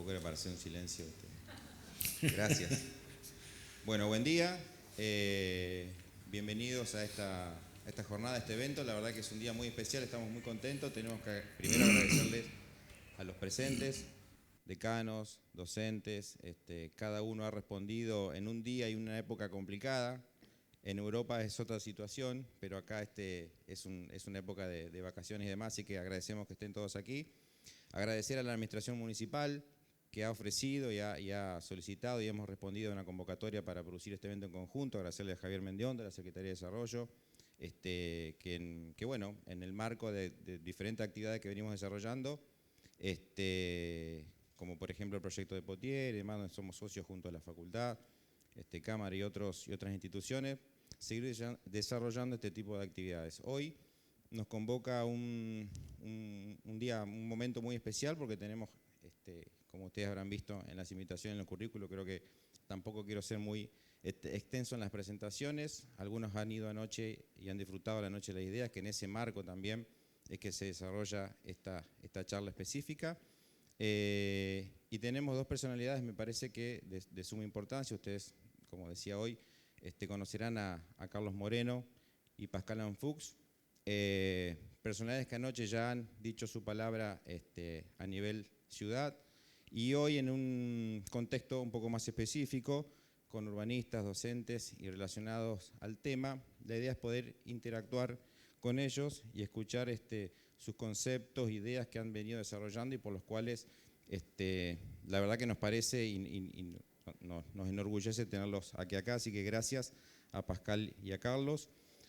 tampoco era para hacer un silencio. Gracias. Bueno, buen día. Bienvenidos a esta jornada, a este evento. La verdad que es un día muy especial, estamos muy contentos. Tenemos que primero agradecerles a los presentes, decanos, docentes. Cada uno ha respondido en un día y una época complicada. En Europa es otra situación, pero acá es una época de vacaciones y demás, así que agradecemos que estén todos aquí. Agradecer a la Administración Municipal que ha ofrecido y ha solicitado y hemos respondido a una convocatoria para producir este evento en conjunto. Agradecerle a Javier Mendión de la Secretaría de Desarrollo, que bueno, en el marco de diferentes actividades que venimos desarrollando, como por ejemplo el proyecto de Potier y demás, donde somos socios junto a la facultad, Cámara y otras instituciones, seguir desarrollando este tipo de actividades. Hoy nos convoca un momento muy especial porque tenemos, como ustedes habrán visto en las invitaciones, en el currículo, creo que tampoco quiero ser muy extenso en las presentaciones. Algunos han ido anoche y han disfrutado la Noche de las Ideas, que en ese marco también es que se desarrolla esta charla específica. Y tenemos dos personalidades, me parece que de suma importancia. Ustedes, como decía hoy, conocerán a Carlos Moreno y Pascal Anfuchs, personalidades que anoche ya han dicho su palabra a nivel ciudad, y hoy en un contexto un poco más específico, con urbanistas, docentes y relacionados al tema. La idea es poder interactuar con ellos y escuchar sus conceptos, ideas que han venido desarrollando y por los cuales la verdad que nos parece y nos enorgullece tenerlos acá, así que gracias a Pascal y a Carlos.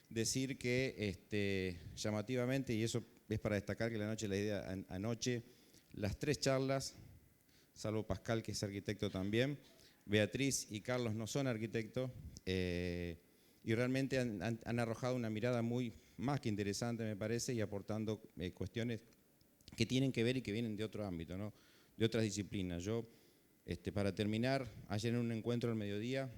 Decir que llamativamente, y eso es para destacar, que la Noche de la Idea anoche, las tres charlas, salvo Pascal que es arquitecto también, Beatriz y Carlos no son arquitectos, y realmente han arrojado una mirada más que interesante, me parece, y aportando cuestiones que tienen que ver y que vienen de otro ámbito, ¿no? De otras disciplinas. Yo, para terminar, ayer en un encuentro al mediodía,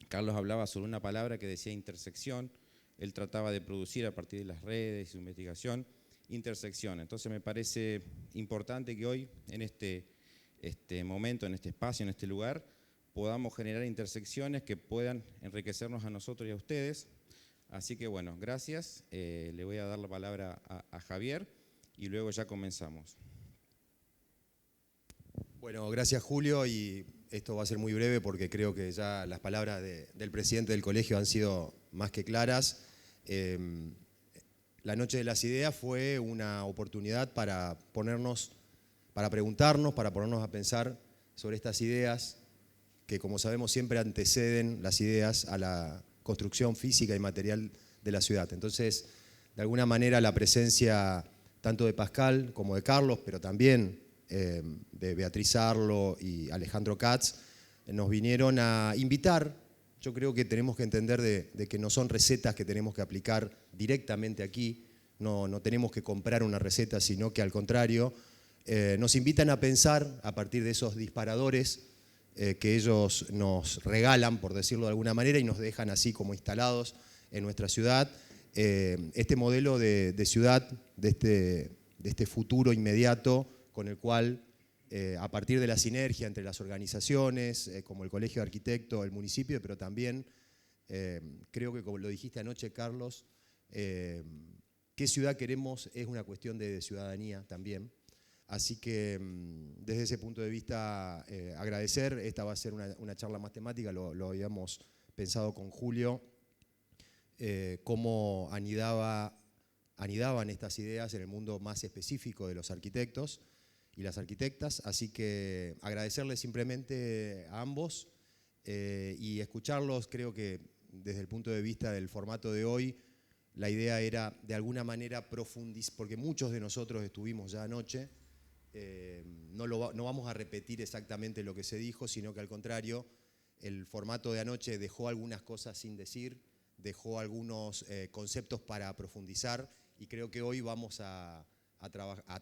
Carlos hablaba sobre una palabra que decía intersección. Él trataba de producir a partir de las redes y su investigación, intersección. Entonces me parece importante que hoy, en este momento, en este espacio, en este lugar, podamos generar intersecciones que puedan enriquecernos a nosotros y a ustedes. Así que bueno, gracias. Le voy a dar la palabra a Javier y luego ya comenzamos. Bueno, gracias Julio, y esto va a ser muy breve porque creo que ya las palabras del presidente del colegio han sido más que claras. La Noche de las Ideas fue una oportunidad para preguntarnos, para ponernos a pensar sobre estas ideas que, como sabemos, siempre anteceden las ideas a la construcción física y material de la ciudad. Entonces, de alguna manera, la presencia tanto de Pascal como de Carlos, pero también de Beatriz Arlo y Alejandro Katz, nos vinieron a invitar. Yo creo que tenemos que entender de que no son recetas que tenemos que aplicar directamente aquí, no tenemos que comprar una receta, sino que al contrario, nos invitan a pensar a partir de esos disparadores que ellos nos regalan, por decirlo de alguna manera, y nos dejan así como instalados en nuestra ciudad, este modelo de ciudad, de este futuro inmediato, con el cual, a partir de la sinergia entre las organizaciones, como el Colegio de Arquitectos, el municipio, pero también, creo que como lo dijiste anoche, Carlos, qué ciudad queremos es una cuestión de ciudadanía también. Así que desde ese punto de vista, agradecer. Esta va a ser una charla más temática, lo habíamos pensado con Julio, cómo anidaban estas ideas en el mundo más específico de los arquitectos y las arquitectas. Así que agradecerles simplemente a ambos y escucharlos. Creo que desde el punto de vista del formato de hoy, la idea era de alguna manera profundizar, porque muchos de nosotros estuvimos ya anoche. No vamos a repetir exactamente lo que se dijo, sino que al contrario, el formato de anoche dejó algunas cosas sin decir, dejó algunos conceptos para profundizar, y creo que hoy vamos a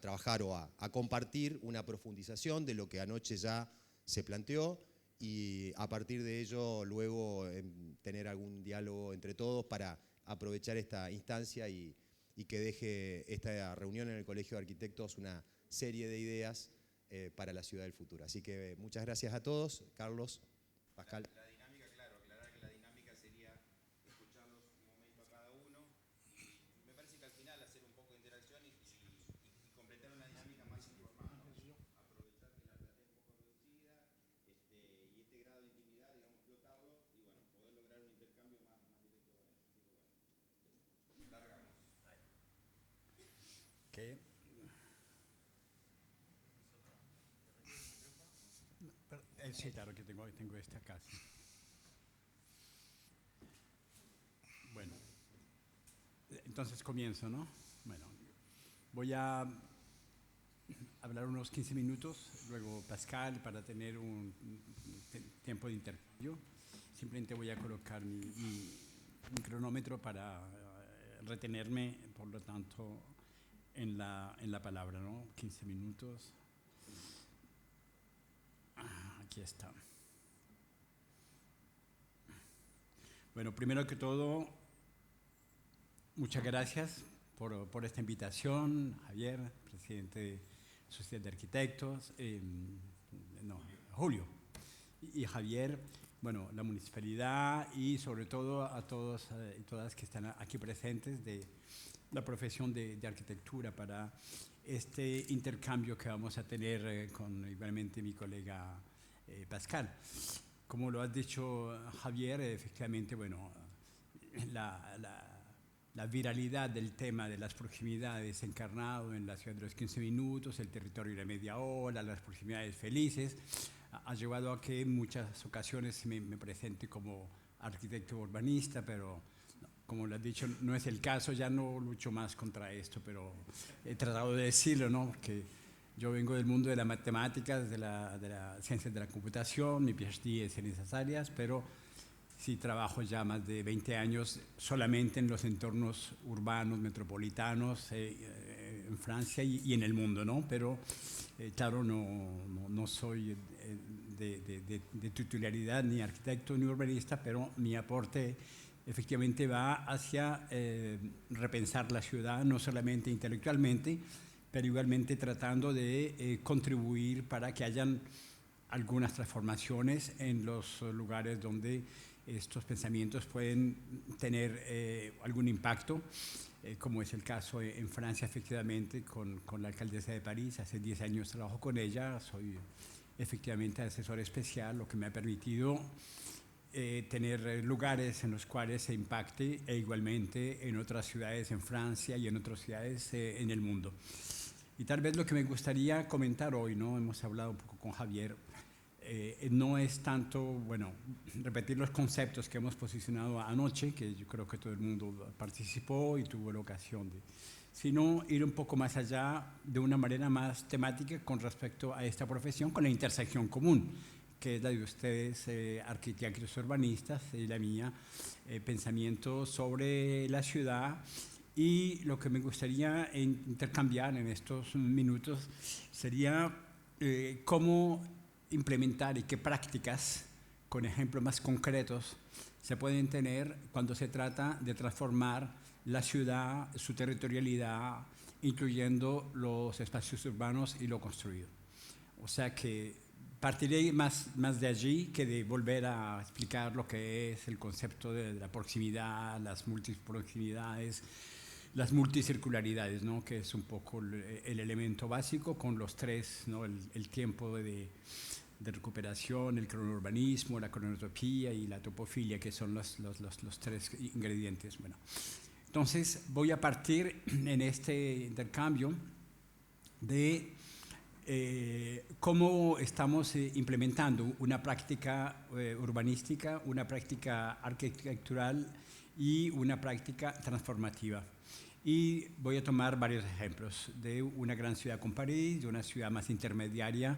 trabajar o a compartir una profundización de lo que anoche ya se planteó, y a partir de ello luego tener algún diálogo entre todos para aprovechar esta instancia y que deje esta reunión en el Colegio de Arquitectos una serie de ideas para la ciudad del futuro. Así que muchas gracias a todos. Carlos, Pascal. La dinámica, claro, aclarar que la dinámica sería escucharlos un momento a cada uno. Y me parece que al final hacer un poco de interacción y completar una dinámica más informal, ¿no? Aprovechar que la platea es un poco reducida y este grado de intimidad, digamos, explotarlo y bueno, poder lograr un intercambio más directo con ellos. Así que bueno, largamos. ¿Qué? Sí, claro que tengo esta casa. Bueno, entonces comienzo, ¿no? Bueno, voy a hablar unos 15 minutos, luego Pascal para tener un tiempo de intercambio. Simplemente voy a colocar mi cronómetro para retenerme, por lo tanto, en la palabra, ¿no? 15 minutos. Aquí está. Bueno, primero que todo, muchas gracias por esta invitación, Javier, presidente de Sociedad de Arquitectos, Julio y Javier, bueno, la municipalidad y sobre todo a todos y todas que están aquí presentes de la profesión de arquitectura para este intercambio que vamos a tener con igualmente mi colega Pascal. Como lo has dicho, Javier, efectivamente, bueno, la viralidad del tema de las proximidades encarnado en la ciudad de los 15 minutos, el territorio de la media hora, las proximidades felices, ha llevado a que en muchas ocasiones me presente como arquitecto urbanista, pero como lo has dicho, no es el caso, ya no lucho más contra esto, pero he tratado de decirlo, ¿no? Que yo vengo del mundo de las matemáticas, de la ciencia de la computación, mi PhD es en esas áreas, pero sí trabajo ya más de 20 años solamente en los entornos urbanos, metropolitanos, en Francia y en el mundo, ¿no? Pero claro, no soy de titularidad ni arquitecto ni urbanista, pero mi aporte efectivamente va hacia repensar la ciudad, no solamente intelectualmente, pero igualmente tratando de contribuir para que hayan algunas transformaciones en los lugares donde estos pensamientos pueden tener algún impacto, como es el caso en Francia, efectivamente, con la alcaldesa de París. Hace 10 años trabajo con ella, soy efectivamente asesor especial, lo que me ha permitido tener lugares en los cuales se impacte e igualmente en otras ciudades en Francia y en otras ciudades en el mundo. Y tal vez lo que me gustaría comentar hoy, ¿no? Hemos hablado un poco con Javier, no es tanto, bueno, repetir los conceptos que hemos posicionado anoche, que yo creo que todo el mundo participó y tuvo la ocasión de, sino ir un poco más allá de una manera más temática con respecto a esta profesión, con la intersección común, que es la de ustedes, arquitectos urbanistas, y la mía, pensamiento sobre la ciudad. Y lo que me gustaría intercambiar en estos minutos sería cómo implementar y qué prácticas, con ejemplos más concretos, se pueden tener cuando se trata de transformar la ciudad, su territorialidad, incluyendo los espacios urbanos y lo construido. O sea que partiré más de allí que de volver a explicar lo que es el concepto de la proximidad, las multiproximidades, las multicircularidades, ¿no? Que es un poco el elemento básico con los tres, ¿no? El tiempo de recuperación, el cronourbanismo, la cronotopía y la topofilia, que son los tres ingredientes. Bueno, entonces voy a partir en este intercambio de cómo estamos implementando una práctica urbanística, una práctica arquitectural y una práctica transformativa. Y voy a tomar varios ejemplos de una gran ciudad con París, de una ciudad más intermediaria,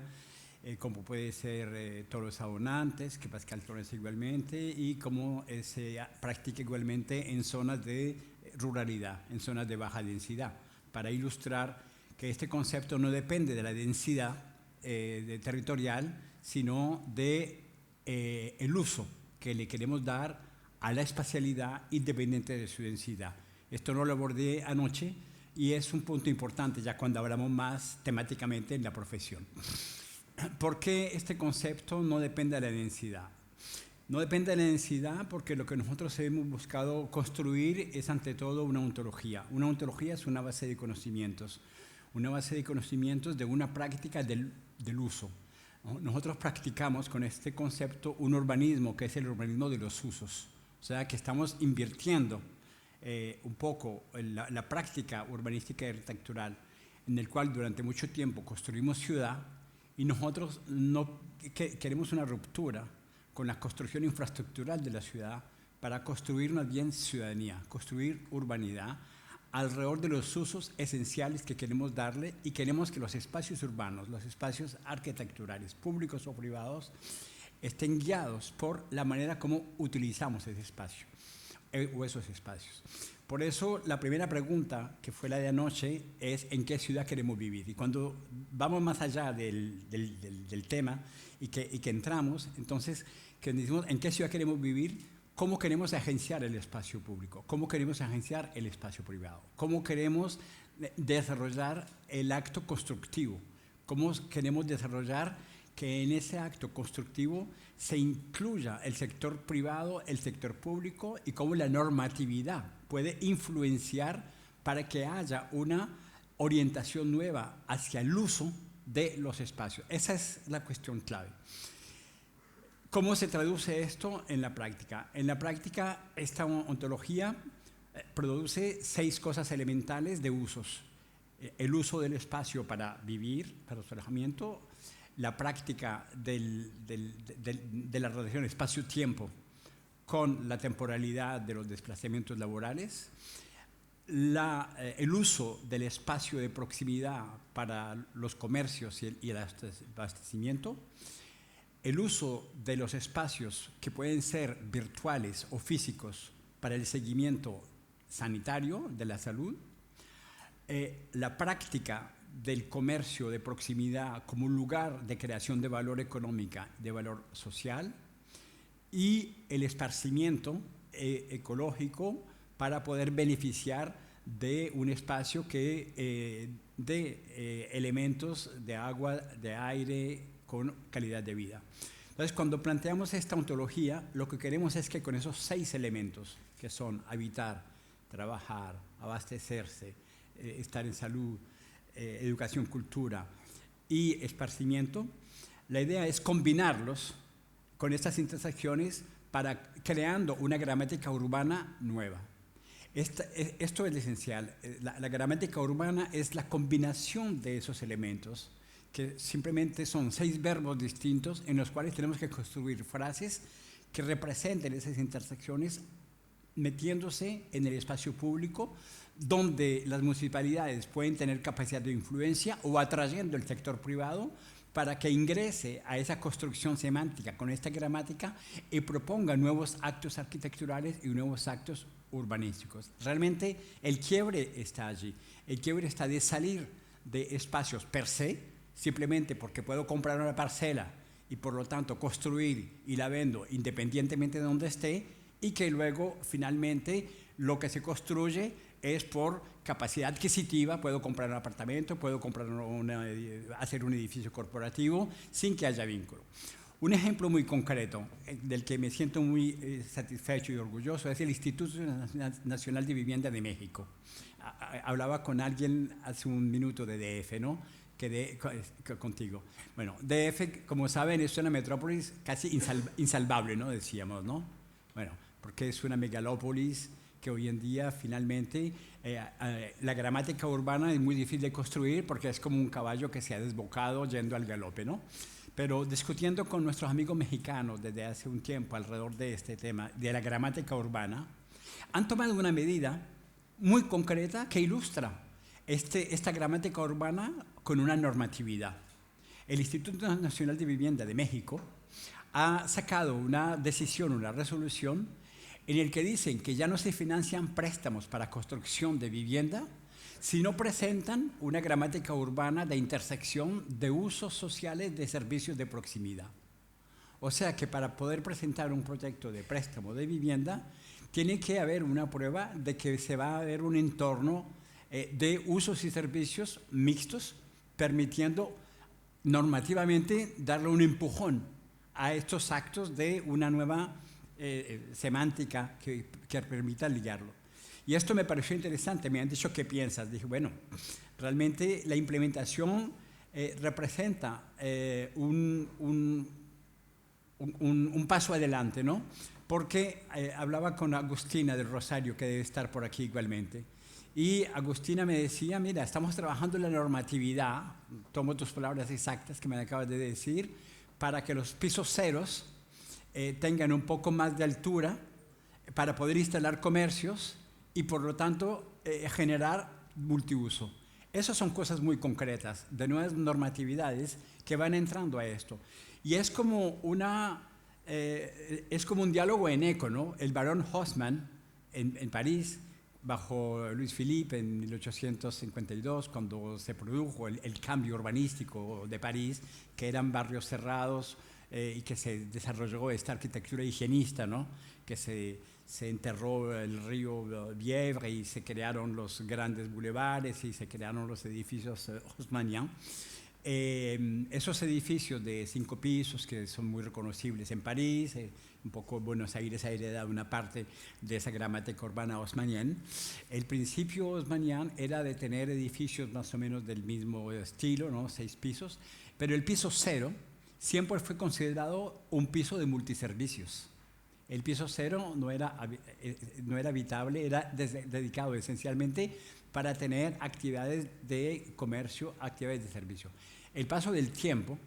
como puede ser Toros Abonantes, que Pascal Torres igualmente, y cómo se practica igualmente en zonas de ruralidad, en zonas de baja densidad, para ilustrar que este concepto no depende de la densidad territorial, sino de el uso que le queremos dar a la espacialidad independiente de su densidad. Esto no lo abordé anoche y es un punto importante ya cuando hablamos más temáticamente en la profesión. ¿Por qué este concepto no depende de la densidad? No depende de la densidad porque lo que nosotros hemos buscado construir es ante todo una ontología. Una ontología es una base de conocimientos de una práctica del uso. Nosotros practicamos con este concepto un urbanismo que es el urbanismo de los usos. O sea que estamos invirtiendo un poco la práctica urbanística y arquitectural en el cual durante mucho tiempo construimos ciudad y nosotros no queremos una ruptura con la construcción infraestructural de la ciudad para construir más bien ciudadanía, construir urbanidad alrededor de los usos esenciales que queremos darle y queremos que los espacios urbanos, los espacios arquitecturales, públicos o privados, estén guiados por la manera como utilizamos ese espacio o esos espacios. Por eso la primera pregunta, que fue la de anoche, es ¿en qué ciudad queremos vivir? Y cuando vamos más allá del tema y que entramos, entonces, que decimos ¿en qué ciudad queremos vivir? ¿Cómo queremos agenciar el espacio público? ¿Cómo queremos agenciar el espacio privado? ¿Cómo queremos desarrollar el acto constructivo? ¿Cómo queremos desarrollar que en ese acto constructivo se incluya el sector privado, el sector público y cómo la normatividad puede influenciar para que haya una orientación nueva hacia el uso de los espacios? Esa es la cuestión clave. ¿Cómo se traduce esto en la práctica? En la práctica, esta ontología produce 6 cosas elementales de usos. El uso del espacio para vivir, para su alojamiento, la práctica de la relación espacio-tiempo con la temporalidad de los desplazamientos laborales, el uso del espacio de proximidad para los comercios y el abastecimiento, el uso de los espacios que pueden ser virtuales o físicos para el seguimiento sanitario de la salud, la práctica del comercio de proximidad como un lugar de creación de valor económica, de valor social, y el esparcimiento ecológico para poder beneficiar de un espacio de elementos de agua, de aire, con calidad de vida. Entonces, cuando planteamos esta ontología, lo que queremos es que con esos 6 elementos, que son habitar, trabajar, abastecerse, estar en salud, educación, cultura y esparcimiento, la idea es combinarlos con estas intersecciones para creando una gramática urbana nueva. Esto es esencial. La gramática urbana es la combinación de esos elementos que simplemente son 6 verbos distintos en los cuales tenemos que construir frases que representen esas intersecciones metiéndose en el espacio público donde las municipalidades pueden tener capacidad de influencia o atrayendo el sector privado para que ingrese a esa construcción semántica con esta gramática y proponga nuevos actos arquitecturales y nuevos actos urbanísticos. Realmente el quiebre está allí. El quiebre está de salir de espacios per se, simplemente porque puedo comprar una parcela y por lo tanto construir y la vendo independientemente de donde esté, y que luego finalmente lo que se construye es por capacidad adquisitiva, puedo comprar un apartamento, puedo comprar hacer un edificio corporativo sin que haya vínculo. Un ejemplo muy concreto del que me siento muy satisfecho y orgulloso es el Instituto Nacional de Vivienda de México. Hablaba con alguien hace un minuto de DF, ¿no? Contigo. Bueno, DF, como saben, es una metrópolis casi insalvable, ¿no? Decíamos, ¿no? Bueno, porque es una megalópolis que hoy en día finalmente la gramática urbana es muy difícil de construir porque es como un caballo que se ha desbocado yendo al galope, ¿no? Pero discutiendo con nuestros amigos mexicanos desde hace un tiempo alrededor de este tema, de la gramática urbana, han tomado una medida muy concreta que ilustra esta gramática urbana con una normatividad. El Instituto Nacional de Vivienda de México ha sacado una decisión, una resolución, en el que dicen que ya no se financian préstamos para construcción de vivienda si no presentan una gramática urbana de intersección de usos sociales de servicios de proximidad. O sea que para poder presentar un proyecto de préstamo de vivienda, tiene que haber una prueba de que se va a ver un entorno de usos y servicios mixtos, permitiendo normativamente darle un empujón a estos actos de una nueva semántica que permita ligarlo. Y esto me pareció interesante, me han dicho qué piensas. Dije, bueno, realmente la implementación representa un paso adelante, ¿no? Porque hablaba con Agustina del Rosario, que debe estar por aquí igualmente, y Agustina me decía, mira, estamos trabajando en la normatividad, tomo tus palabras exactas que me acabas de decir, para que los pisos ceros tengan un poco más de altura para poder instalar comercios y por lo tanto generar multiuso. Esas son cosas muy concretas, de nuevas normatividades que van entrando a esto. Y es como un diálogo en eco, ¿no? El barón Haussmann en París, bajo Luis Philippe en 1852, cuando se produjo el cambio urbanístico de París, que eran barrios cerrados y que se desarrolló esta arquitectura higienista, ¿no? Que se enterró el río Bièvre y se crearon los grandes bulevares y se crearon los edificios haussmanniens. Esos edificios de 5 pisos que son muy reconocibles en París, un poco Buenos Aires ha heredado una parte de esa gramática urbana haussmanniana. El principio haussmanniano era de tener edificios más o menos del mismo estilo, ¿no? 6 pisos, pero el piso 0 siempre fue considerado un piso de multiservicios. El piso 0 no era habitable, era dedicado esencialmente para tener actividades de comercio, actividades de servicio. El paso del tiempo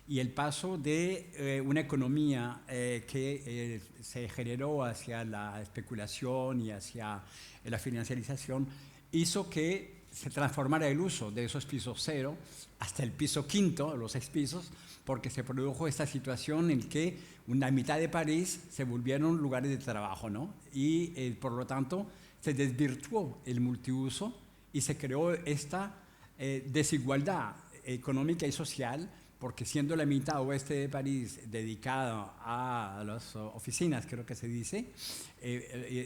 y el paso de una economía que se generó hacia la especulación y hacia la financiarización hizo que se transformara el uso de esos pisos 0 hasta el piso 5, los 6 pisos, porque se produjo esta situación en que una mitad de París se volvieron lugares de trabajo, ¿no? Y por lo tanto se desvirtuó el multiuso y se creó esta desigualdad económica y social, porque siendo la mitad oeste de París dedicada a las oficinas, creo que se dice,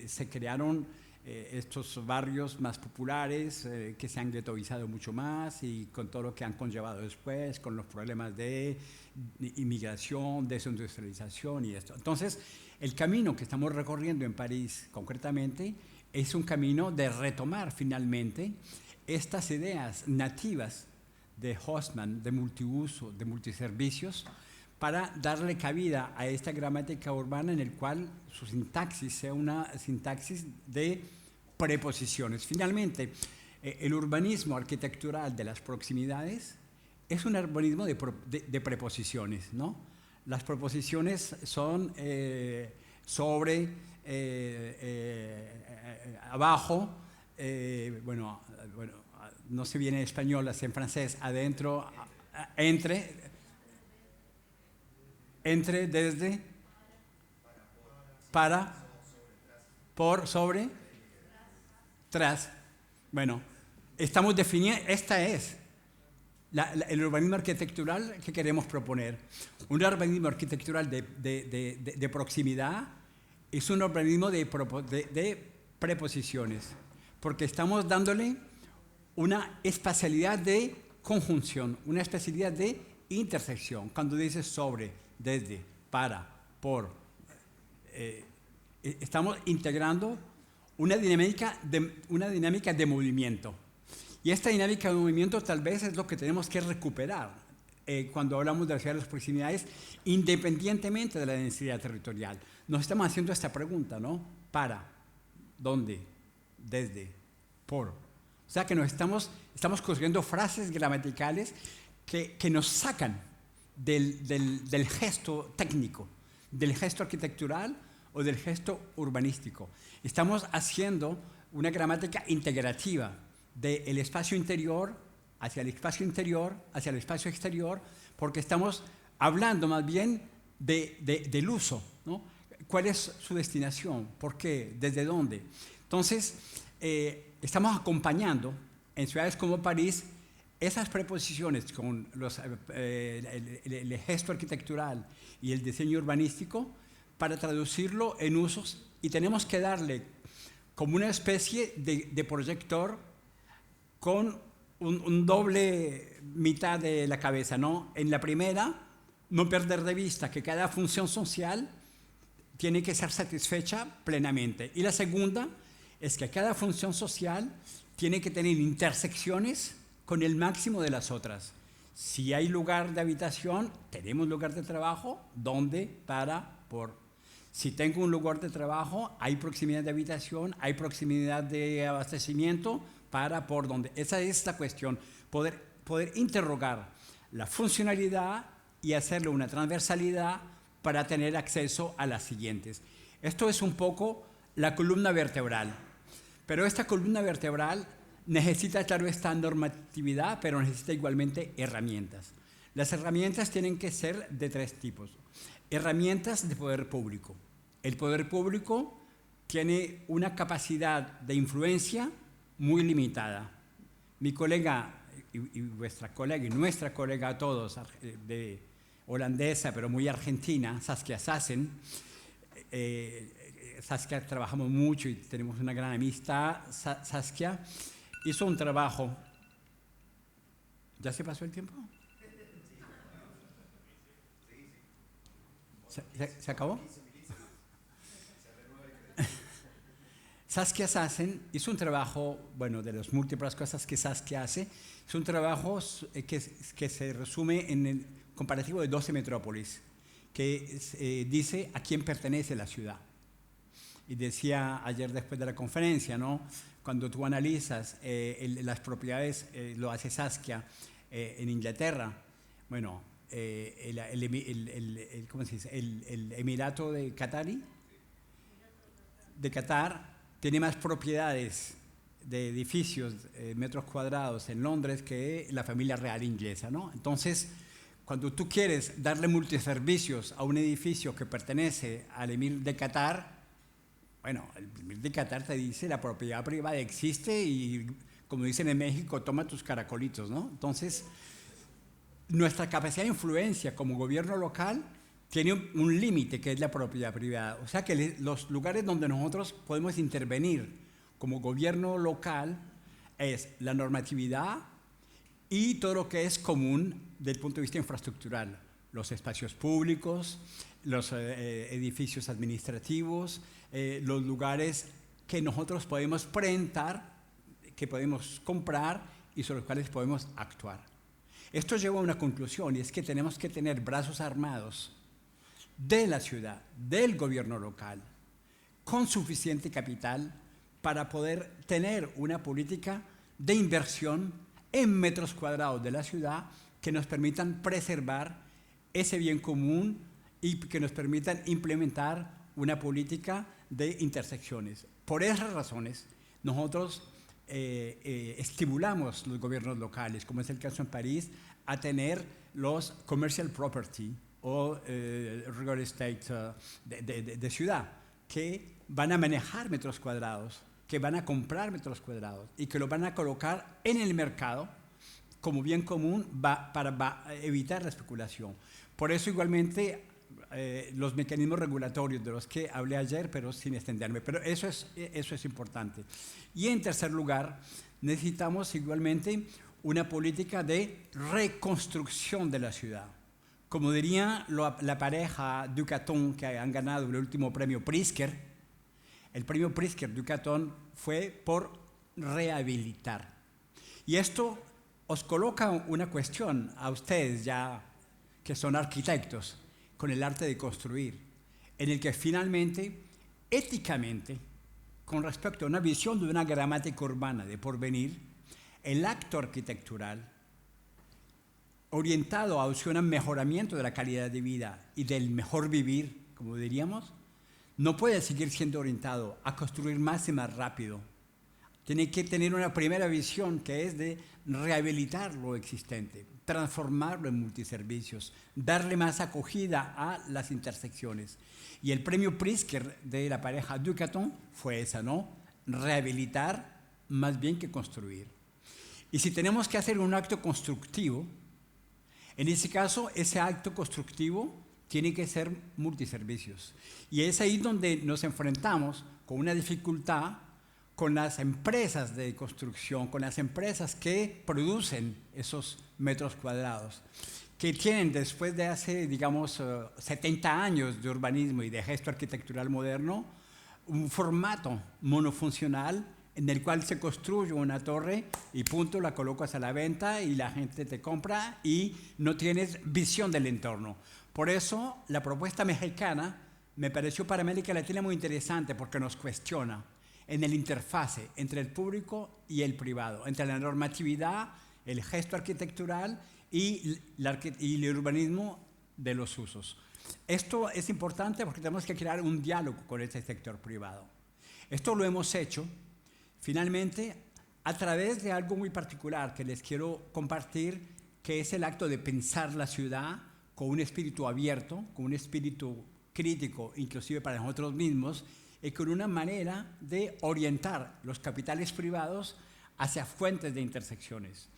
se crearon estos barrios más populares que se han ghettoizado mucho más y con todo lo que han conllevado después, con los problemas de inmigración, desindustrialización y esto. Entonces, el camino que estamos recorriendo en París concretamente es un camino de retomar finalmente estas ideas nativas de Haussmann, de multiuso, de multiservicios, para darle cabida a esta gramática urbana en el cual su sintaxis sea una sintaxis de preposiciones. Finalmente, el urbanismo arquitectural de las proximidades es un urbanismo de preposiciones, ¿no? Las preposiciones son sobre, abajo, bueno, no sé bien en español, así en francés, adentro, entre, desde, para, por, sobre, tras. Bueno, estamos definiendo, esta es el urbanismo arquitectural que queremos proponer. Un urbanismo arquitectural de proximidad es un urbanismo de preposiciones, porque estamos dándole una espacialidad de conjunción, una espacialidad de intersección. Cuando dices sobre, desde, para, por, estamos integrando una dinámica de movimiento. Y esta dinámica de movimiento tal vez es lo que tenemos que recuperar cuando hablamos de la ciudad de las proximidades, independientemente de la densidad territorial. Nos estamos haciendo esta pregunta, ¿no? Para, ¿dónde? Desde, por. O sea que nos estamos construyendo frases gramaticales que nos sacan del gesto técnico, del gesto arquitectural o del gesto urbanístico. Estamos haciendo una gramática integrativa del espacio interior hacia el espacio interior, hacia el espacio exterior, porque estamos hablando más bien del uso, ¿no? ¿Cuál es su destinación? ¿Por qué? ¿Desde dónde? Entonces, estamos acompañando en ciudades como París esas preposiciones con el gesto arquitectural y el diseño urbanístico para traducirlo en usos, y tenemos que darle como una especie de proyector con un doble mitad de la cabeza, ¿no? En la primera, no perder de vista que cada función social tiene que ser satisfecha plenamente. Y la segunda es que cada función social tiene que tener intersecciones con el máximo de las otras. Si hay lugar de habitación, tenemos lugar de trabajo, ¿dónde? Para, por. Si tengo un lugar de trabajo, hay proximidad de habitación, hay proximidad de abastecimiento, para, por, dónde. Esa es la cuestión, poder interrogar la funcionalidad y hacerle una transversalidad para tener acceso a las siguientes. Esto es un poco la columna vertebral, pero esta columna vertebral necesita, claro, esta normatividad, pero necesita igualmente herramientas. Las herramientas tienen que ser de tres tipos. Herramientas de poder público. El poder público tiene una capacidad de influencia muy limitada. Mi colega y vuestra colega y nuestra colega a todos, de holandesa, pero muy argentina, Saskia Sassen. Saskia trabajamos mucho y tenemos una gran amistad. Saskia hizo un trabajo. ¿Ya se pasó el tiempo? ¿Se acabó? Saskia Sassen hizo un trabajo, bueno, de las múltiples cosas que Saskia hace, es un trabajo que se resume en el comparativo de 12 metrópolis, que dice a quién pertenece la ciudad. Y decía ayer después de la conferencia, ¿no? Cuando tú analizas las propiedades, lo hace Saskia en Inglaterra, bueno, ¿cómo se dice? El Emirato de Qatari, de Qatar, tiene más propiedades de edificios, metros cuadrados en Londres que la familia real inglesa, ¿no? Entonces, cuando tú quieres darle multiservicios a un edificio que pertenece al Emir de Qatar, bueno, el Emir de Qatar te dice la propiedad privada existe y, como dicen en México, toma tus caracolitos, ¿no? Entonces, nuestra capacidad de influencia como gobierno local tiene un límite que es la propiedad privada. O sea que los lugares donde nosotros podemos intervenir como gobierno local es la normatividad y todo lo que es común desde el punto de vista infraestructural. Los espacios públicos, los edificios administrativos, los lugares que nosotros podemos presentar, que podemos comprar y sobre los cuales podemos actuar. Esto lleva a una conclusión y es que tenemos que tener brazos armados de la ciudad, del gobierno local, con suficiente capital para poder tener una política de inversión en metros cuadrados de la ciudad que nos permitan preservar ese bien común y que nos permitan implementar una política de intersecciones. Por esas razones, nosotros estimulamos los gobiernos locales, como es el caso en París, a tener los commercial property o real estate de ciudad, que van a manejar metros cuadrados, que van a comprar metros cuadrados y que lo van a colocar en el mercado como bien común para evitar la especulación. Por eso igualmente los mecanismos regulatorios de los que hablé ayer, pero sin extenderme, pero eso es importante. Y en tercer lugar, necesitamos igualmente una política de reconstrucción de la ciudad. Como diría la pareja Ducatón que han ganado el último premio Pritzker, el premio Pritzker Ducatón fue por rehabilitar. Y esto os coloca una cuestión a ustedes ya que son arquitectos con el arte de construir, en el que finalmente, éticamente, con respecto a una visión de una gramática urbana de porvenir, el acto arquitectural orientado hacia un mejoramiento de la calidad de vida y del mejor vivir, como diríamos, no puede seguir siendo orientado a construir más y más rápido. Tiene que tener una primera visión que es de rehabilitar lo existente, transformarlo en multiservicios, darle más acogida a las intersecciones. Y el premio Pritzker de la pareja Ducatón fue esa, ¿no? Rehabilitar más bien que construir. Y si tenemos que hacer un acto constructivo, en ese caso, ese acto constructivo tiene que ser multiservicios. Y es ahí donde nos enfrentamos con una dificultad con las empresas de construcción, con las empresas que producen esos metros cuadrados, que tienen después de hace, digamos, 70 años de urbanismo y de gesto arquitectural moderno, un formato monofuncional en el cual se construye una torre y punto, la colocas a la venta y la gente te compra y no tienes visión del entorno. Por eso la propuesta mexicana me pareció para América Latina muy interesante porque nos cuestiona en el interfase entre el público y el privado, entre la normatividad, el gesto arquitectural y el urbanismo de los usos. Esto es importante porque tenemos que crear un diálogo con este sector privado. Esto lo hemos hecho, finalmente, a través de algo muy particular que les quiero compartir, que es el acto de pensar la ciudad con un espíritu abierto, con un espíritu crítico, inclusive para nosotros mismos, y con una manera de orientar los capitales privados hacia fuentes de intersecciones.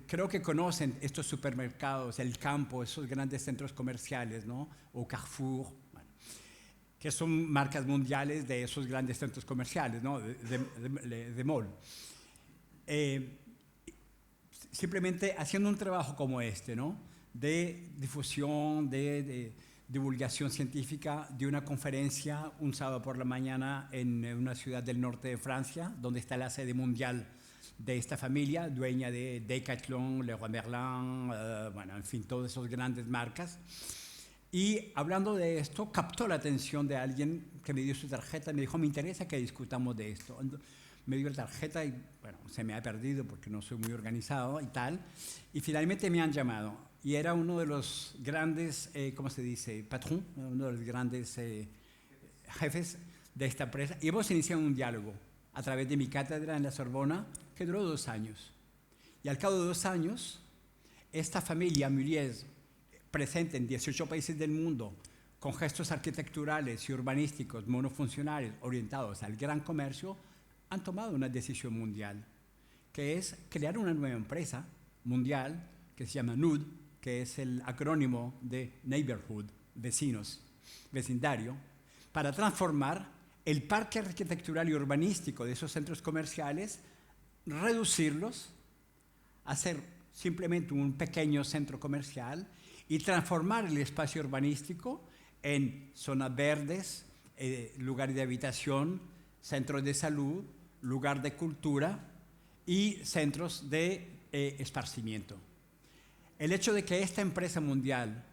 Creo que conocen estos supermercados, el Campo, esos grandes centros comerciales, ¿no? O Carrefour, bueno, que son marcas mundiales de esos grandes centros comerciales, ¿no? de mall. Simplemente haciendo un trabajo como este, ¿no? De difusión, de divulgación científica, de una conferencia un sábado por la mañana en una ciudad del norte de Francia, donde está la sede mundial de esta familia, dueña de Decathlon, Leroy Merlin, bueno, en fin, todas esas grandes marcas. Y hablando de esto, captó la atención de alguien que me dio su tarjeta y me dijo, me interesa que discutamos de esto. Me dio la tarjeta y, bueno, se me ha perdido porque no soy muy organizado y tal. Y finalmente me han llamado. Y era uno de los grandes, ¿cómo se dice? Patrón, uno de los grandes jefes de esta empresa. Y hemos iniciado un diálogo a través de mi cátedra en la Sorbona, que duró 2 años. Y al cabo de 2 años, esta familia Mulliez, presente en 18 países del mundo, con gestos arquitecturales y urbanísticos monofuncionales orientados al gran comercio, han tomado una decisión mundial, que es crear una nueva empresa mundial que se llama NUD, que es el acrónimo de Neighborhood, vecinos, vecindario, para transformar el parque arquitectural y urbanístico de esos centros comerciales, reducirlos, hacer simplemente un pequeño centro comercial y transformar el espacio urbanístico en zonas verdes, lugares de habitación, centros de salud, lugar de cultura y centros de esparcimiento. El hecho de que esta empresa mundial,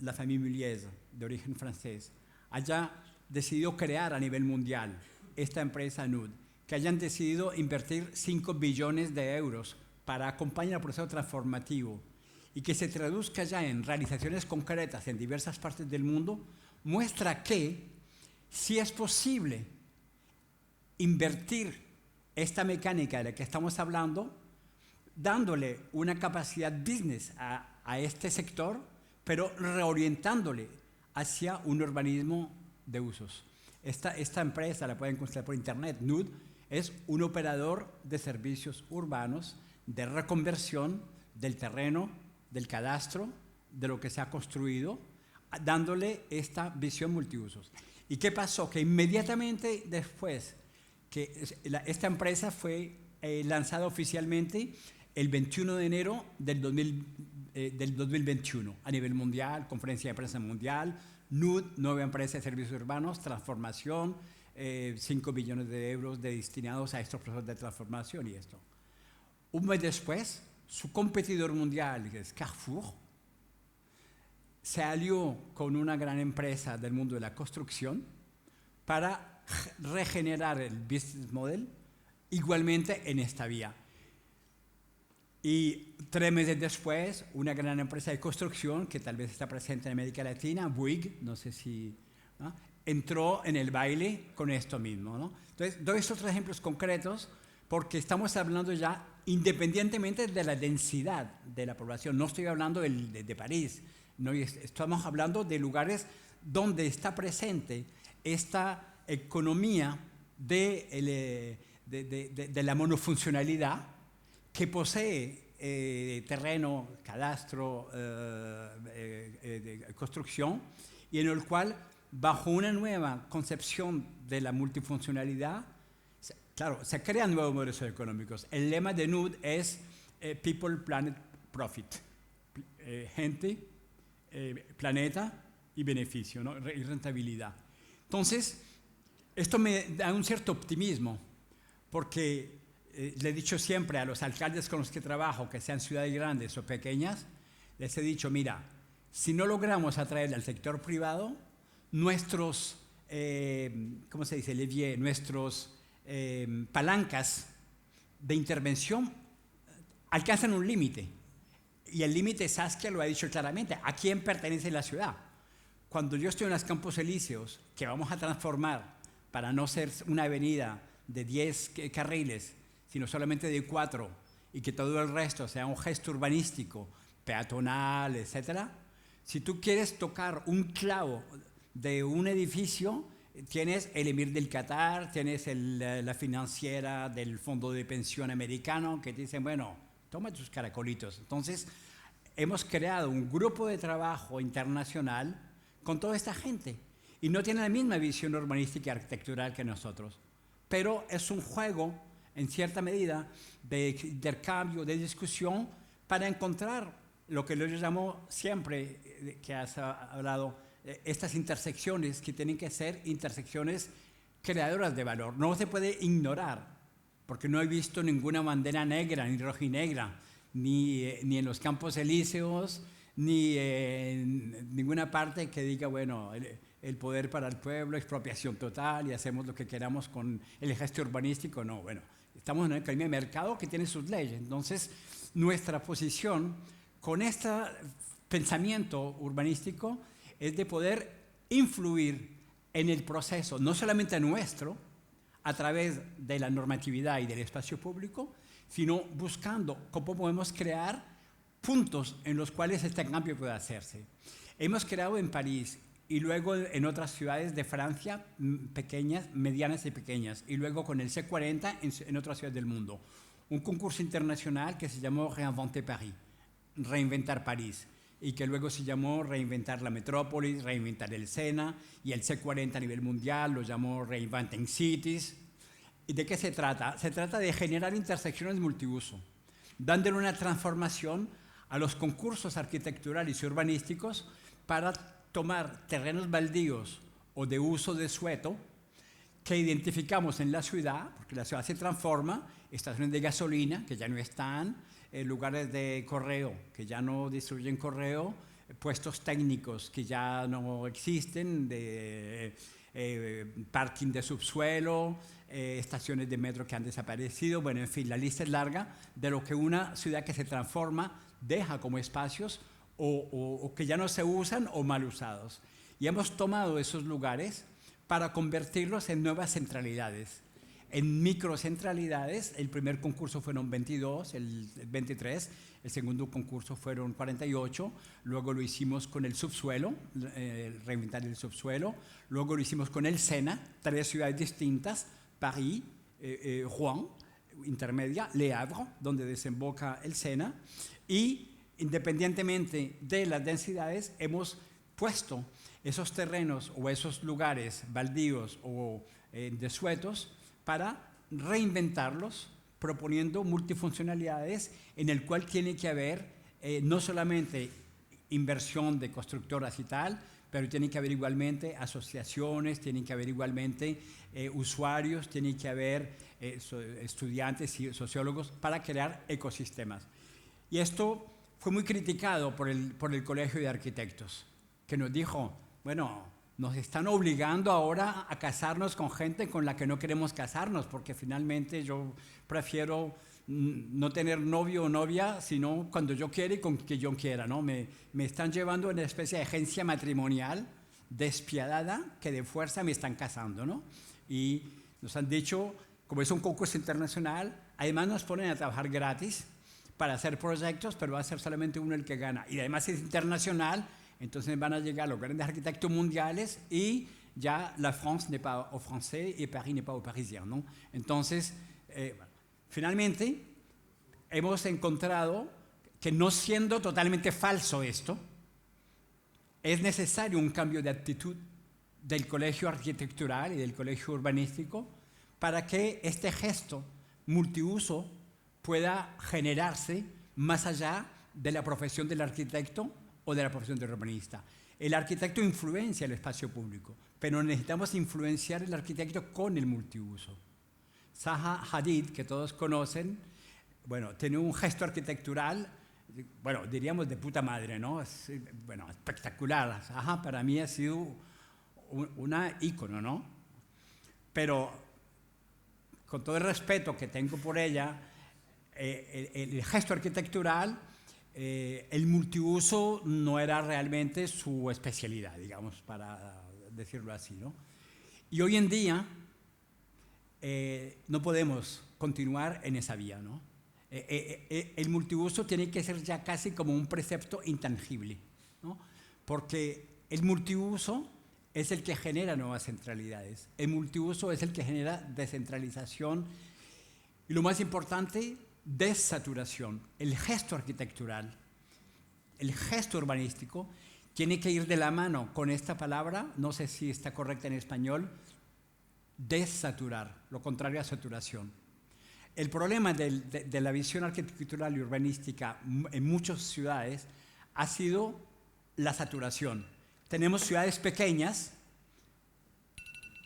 la familia Mulliez, de origen francés, haya decidido crear a nivel mundial esta empresa NUD, que hayan decidido invertir 5 billones de euros para acompañar el proceso transformativo y que se traduzca ya en realizaciones concretas en diversas partes del mundo, muestra que sí es posible invertir esta mecánica de la que estamos hablando, dándole una capacidad business a este sector, pero reorientándole hacia un urbanismo de usos. Esta empresa, la pueden consultar por internet, NUD, es un operador de servicios urbanos, de reconversión del terreno, del cadastro, de lo que se ha construido, dándole esta visión multiusos. ¿Y qué pasó? Que inmediatamente después que esta empresa fue lanzada oficialmente el 21 de enero del 2021 a nivel mundial, conferencia de prensa mundial, NUD, nueva empresa de servicios urbanos, transformación, 5 billones de euros destinados a estos procesos de transformación y esto. Un mes después, su competidor mundial, que es Carrefour, se alió con una gran empresa del mundo de la construcción para regenerar el business model igualmente en esta vía. Y 3 meses después, una gran empresa de construcción, que tal vez está presente en América Latina, Bouygues, no sé si, ¿no?, entró en el baile con esto mismo, ¿no? Entonces, doy estos 3 ejemplos concretos porque estamos hablando ya independientemente de la densidad de la población. No estoy hablando de París, no, estamos hablando de lugares donde está presente esta economía de la monofuncionalidad que posee terreno, cadastro, construcción, y en el cual, bajo una nueva concepción de la multifuncionalidad, claro, se crean nuevos modelos económicos. El lema de NUD es People, Planet, Profit. Gente, planeta y beneficio, ¿no? Y rentabilidad. Entonces, esto me da un cierto optimismo, porque le he dicho siempre a los alcaldes con los que trabajo, que sean ciudades grandes o pequeñas, les he dicho, mira, si no logramos atraer al sector privado, nuestros, ¿cómo se dice? Levier, nuestros palancas de intervención alcanzan un límite. Y el límite, Saskia lo ha dicho claramente, ¿a quién pertenece la ciudad? Cuando yo estoy en los Campos Elíseos, que vamos a transformar para no ser una avenida de 10 carriles, sino solamente de 4, y que todo el resto sea un gesto urbanístico, peatonal, etc. Si tú quieres tocar un clavo de un edificio, tienes el Emir del Qatar, tienes la financiera del Fondo de Pensión Americano, que te dicen, bueno, toma tus caracolitos. Entonces, hemos creado un grupo de trabajo internacional con toda esta gente. Y no tienen la misma visión urbanística y arquitectural que nosotros. Pero es un juego, en cierta medida, de intercambio, de discusión, para encontrar lo que yo llamo siempre, que has hablado, estas intersecciones que tienen que ser intersecciones creadoras de valor. No se puede ignorar, porque no he visto ninguna bandera negra, ni rojinegra, ni en los Campos Elíseos, ni en ninguna parte que diga, bueno, el poder para el pueblo, expropiación total y hacemos lo que queramos con el gesto urbanístico. No, bueno, estamos en una economía de mercado que tiene sus leyes. Entonces, nuestra posición con este pensamiento urbanístico es de poder influir en el proceso, no solamente nuestro, a través de la normatividad y del espacio público, sino buscando cómo podemos crear puntos en los cuales este cambio puede hacerse. Hemos creado en París y luego en otras ciudades de Francia, pequeñas, medianas y pequeñas, y luego con el C40 en otras ciudades del mundo, un concurso internacional que se llamó Reinventer Paris, Reinventar París, y que luego se llamó Reinventar la Metrópolis, Reinventar el Sena, y el C40 a nivel mundial lo llamó Reinventing Cities. ¿Y de qué se trata? Se trata de generar intersecciones multiuso, dándole una transformación a los concursos arquitecturales y urbanísticos para tomar terrenos baldíos o de uso desueto que identificamos en la ciudad, porque la ciudad se transforma, estaciones de gasolina que ya no están, lugares de correo que ya no distribuyen correo, puestos técnicos que ya no existen, de parking de subsuelo, estaciones de metro que han desaparecido. Bueno, en fin, la lista es larga de lo que una ciudad que se transforma deja como espacios o que ya no se usan o mal usados. Y hemos tomado esos lugares para convertirlos en nuevas centralidades, en microcentralidades. El primer concurso fueron 22, el 23, el segundo concurso fueron 48, luego lo hicimos con el subsuelo, reinventar el subsuelo, luego lo hicimos con el Sena, 3 ciudades distintas, París, Rouen, intermedia, Le Havre, donde desemboca el Sena, y independientemente de las densidades, hemos puesto esos terrenos o esos lugares baldíos o desuetos para reinventarlos, proponiendo multifuncionalidades en el cual tiene que haber no solamente inversión de constructoras y tal, pero tiene que haber igualmente asociaciones, tiene que haber igualmente usuarios, tiene que haber estudiantes y sociólogos para crear ecosistemas. Y esto fue muy criticado por el Colegio de Arquitectos, que nos dijo, bueno, nos están obligando ahora a casarnos con gente con la que no queremos casarnos, porque finalmente yo prefiero no tener novio o novia, sino cuando yo quiera y con quien yo quiera, ¿no? Me están llevando a una especie de agencia matrimonial despiadada que de fuerza me están casando, ¿no? Y nos han dicho, como es un concurso internacional, además nos ponen a trabajar gratis para hacer proyectos, pero va a ser solamente uno el que gana. Y además es internacional, entonces van a llegar los grandes arquitectos mundiales y ya la France n'est pas aux Français y Paris n'est pas aux Parisiens, ¿no? Entonces, finalmente, hemos encontrado que no siendo totalmente falso esto, es necesario un cambio de actitud del colegio arquitectural y del colegio urbanístico para que este gesto multiuso pueda generarse más allá de la profesión del arquitecto o de la profesión del urbanista. El arquitecto influencia el espacio público, pero necesitamos influenciar el arquitecto con el multiuso. Zaha Hadid, que todos conocen, bueno, tiene un gesto arquitectural, bueno, diríamos de puta madre, ¿no? Bueno, espectacular. Zaha para mí ha sido una ícono, ¿no? Pero con todo el respeto que tengo por ella, el gesto arquitectural, el multiuso no era realmente su especialidad, digamos, para decirlo así, ¿no? Y hoy en día no podemos continuar en esa vía, ¿no? El multiuso tiene que ser ya casi como un precepto intangible, ¿no? Porque el multiuso es el que genera nuevas centralidades. El multiuso es el que genera descentralización y, lo más importante, desaturación. El gesto arquitectural, el gesto urbanístico, tiene que ir de la mano con esta palabra, no sé si está correcta en español, desaturar, lo contrario a saturación. El problema de la visión arquitectural y urbanística en muchas ciudades ha sido la saturación. Tenemos ciudades pequeñas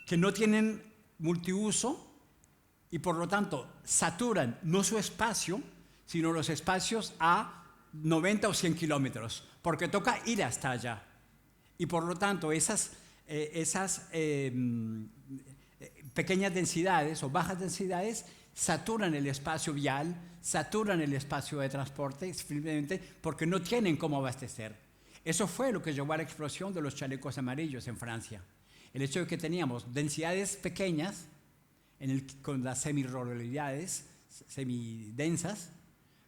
que no tienen multiuso y por lo tanto saturan no su espacio, sino los espacios a 90 o 100 kilómetros, porque toca ir hasta allá. Y por lo tanto esas pequeñas densidades o bajas densidades saturan el espacio vial, saturan el espacio de transporte, simplemente porque no tienen cómo abastecer. Eso fue lo que llevó a la explosión de los chalecos amarillos en Francia. El hecho de que teníamos densidades pequeñas con las semiruralidades, semidensas,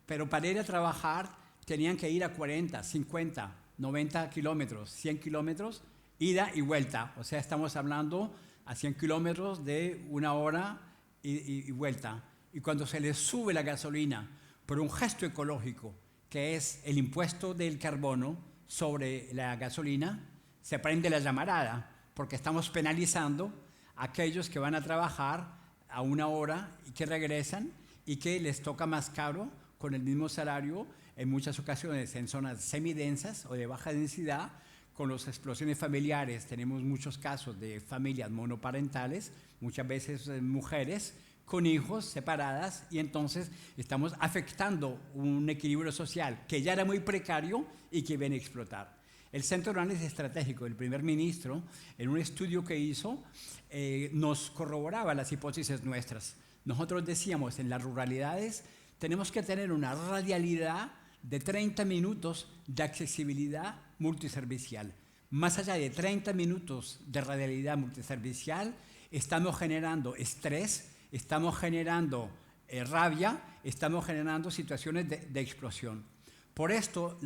pero para ir a trabajar tenían que ir a 40, 50, 90 kilómetros, 100 kilómetros, ida y vuelta. O sea, estamos hablando a 100 kilómetros de 1 hora y vuelta. Y cuando se les sube la gasolina por un gesto ecológico, que es el impuesto del carbono sobre la gasolina, se prende la llamarada, porque estamos penalizando a aquellos que van a trabajar a 1 hora y que regresan y que les toca más caro con el mismo salario, en muchas ocasiones en zonas semidensas o de baja densidad. Con las explosiones familiares tenemos muchos casos de familias monoparentales, muchas veces mujeres con hijos separadas, y entonces estamos afectando un equilibrio social que ya era muy precario y que viene a explotar. El Centro de Análisis Estratégico del primer ministro, en un estudio que hizo, nos corroboraba las hipótesis nuestras. Nosotros decíamos, en las ruralidades tenemos que tener una radialidad de 30 minutos de accesibilidad multiservicial. Más allá de 30 minutos de radialidad multiservicial, estamos generando estrés, estamos generando rabia, estamos generando situaciones de explosión. Por esto,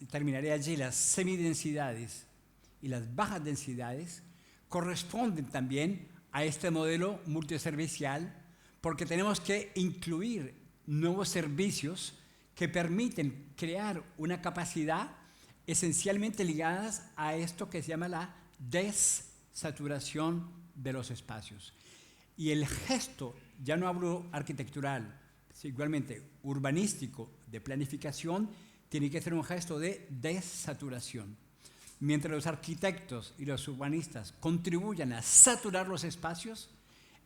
terminaré allí, las semidensidades y las bajas densidades corresponden también a este modelo multiservicial, porque tenemos que incluir nuevos servicios que permiten crear una capacidad esencialmente ligadas a esto que se llama la desaturación de los espacios. Y el gesto, ya no hablo arquitectural, igualmente urbanístico, de planificación, tiene que ser un gesto de desaturación. Mientras los arquitectos y los urbanistas contribuyan a saturar los espacios,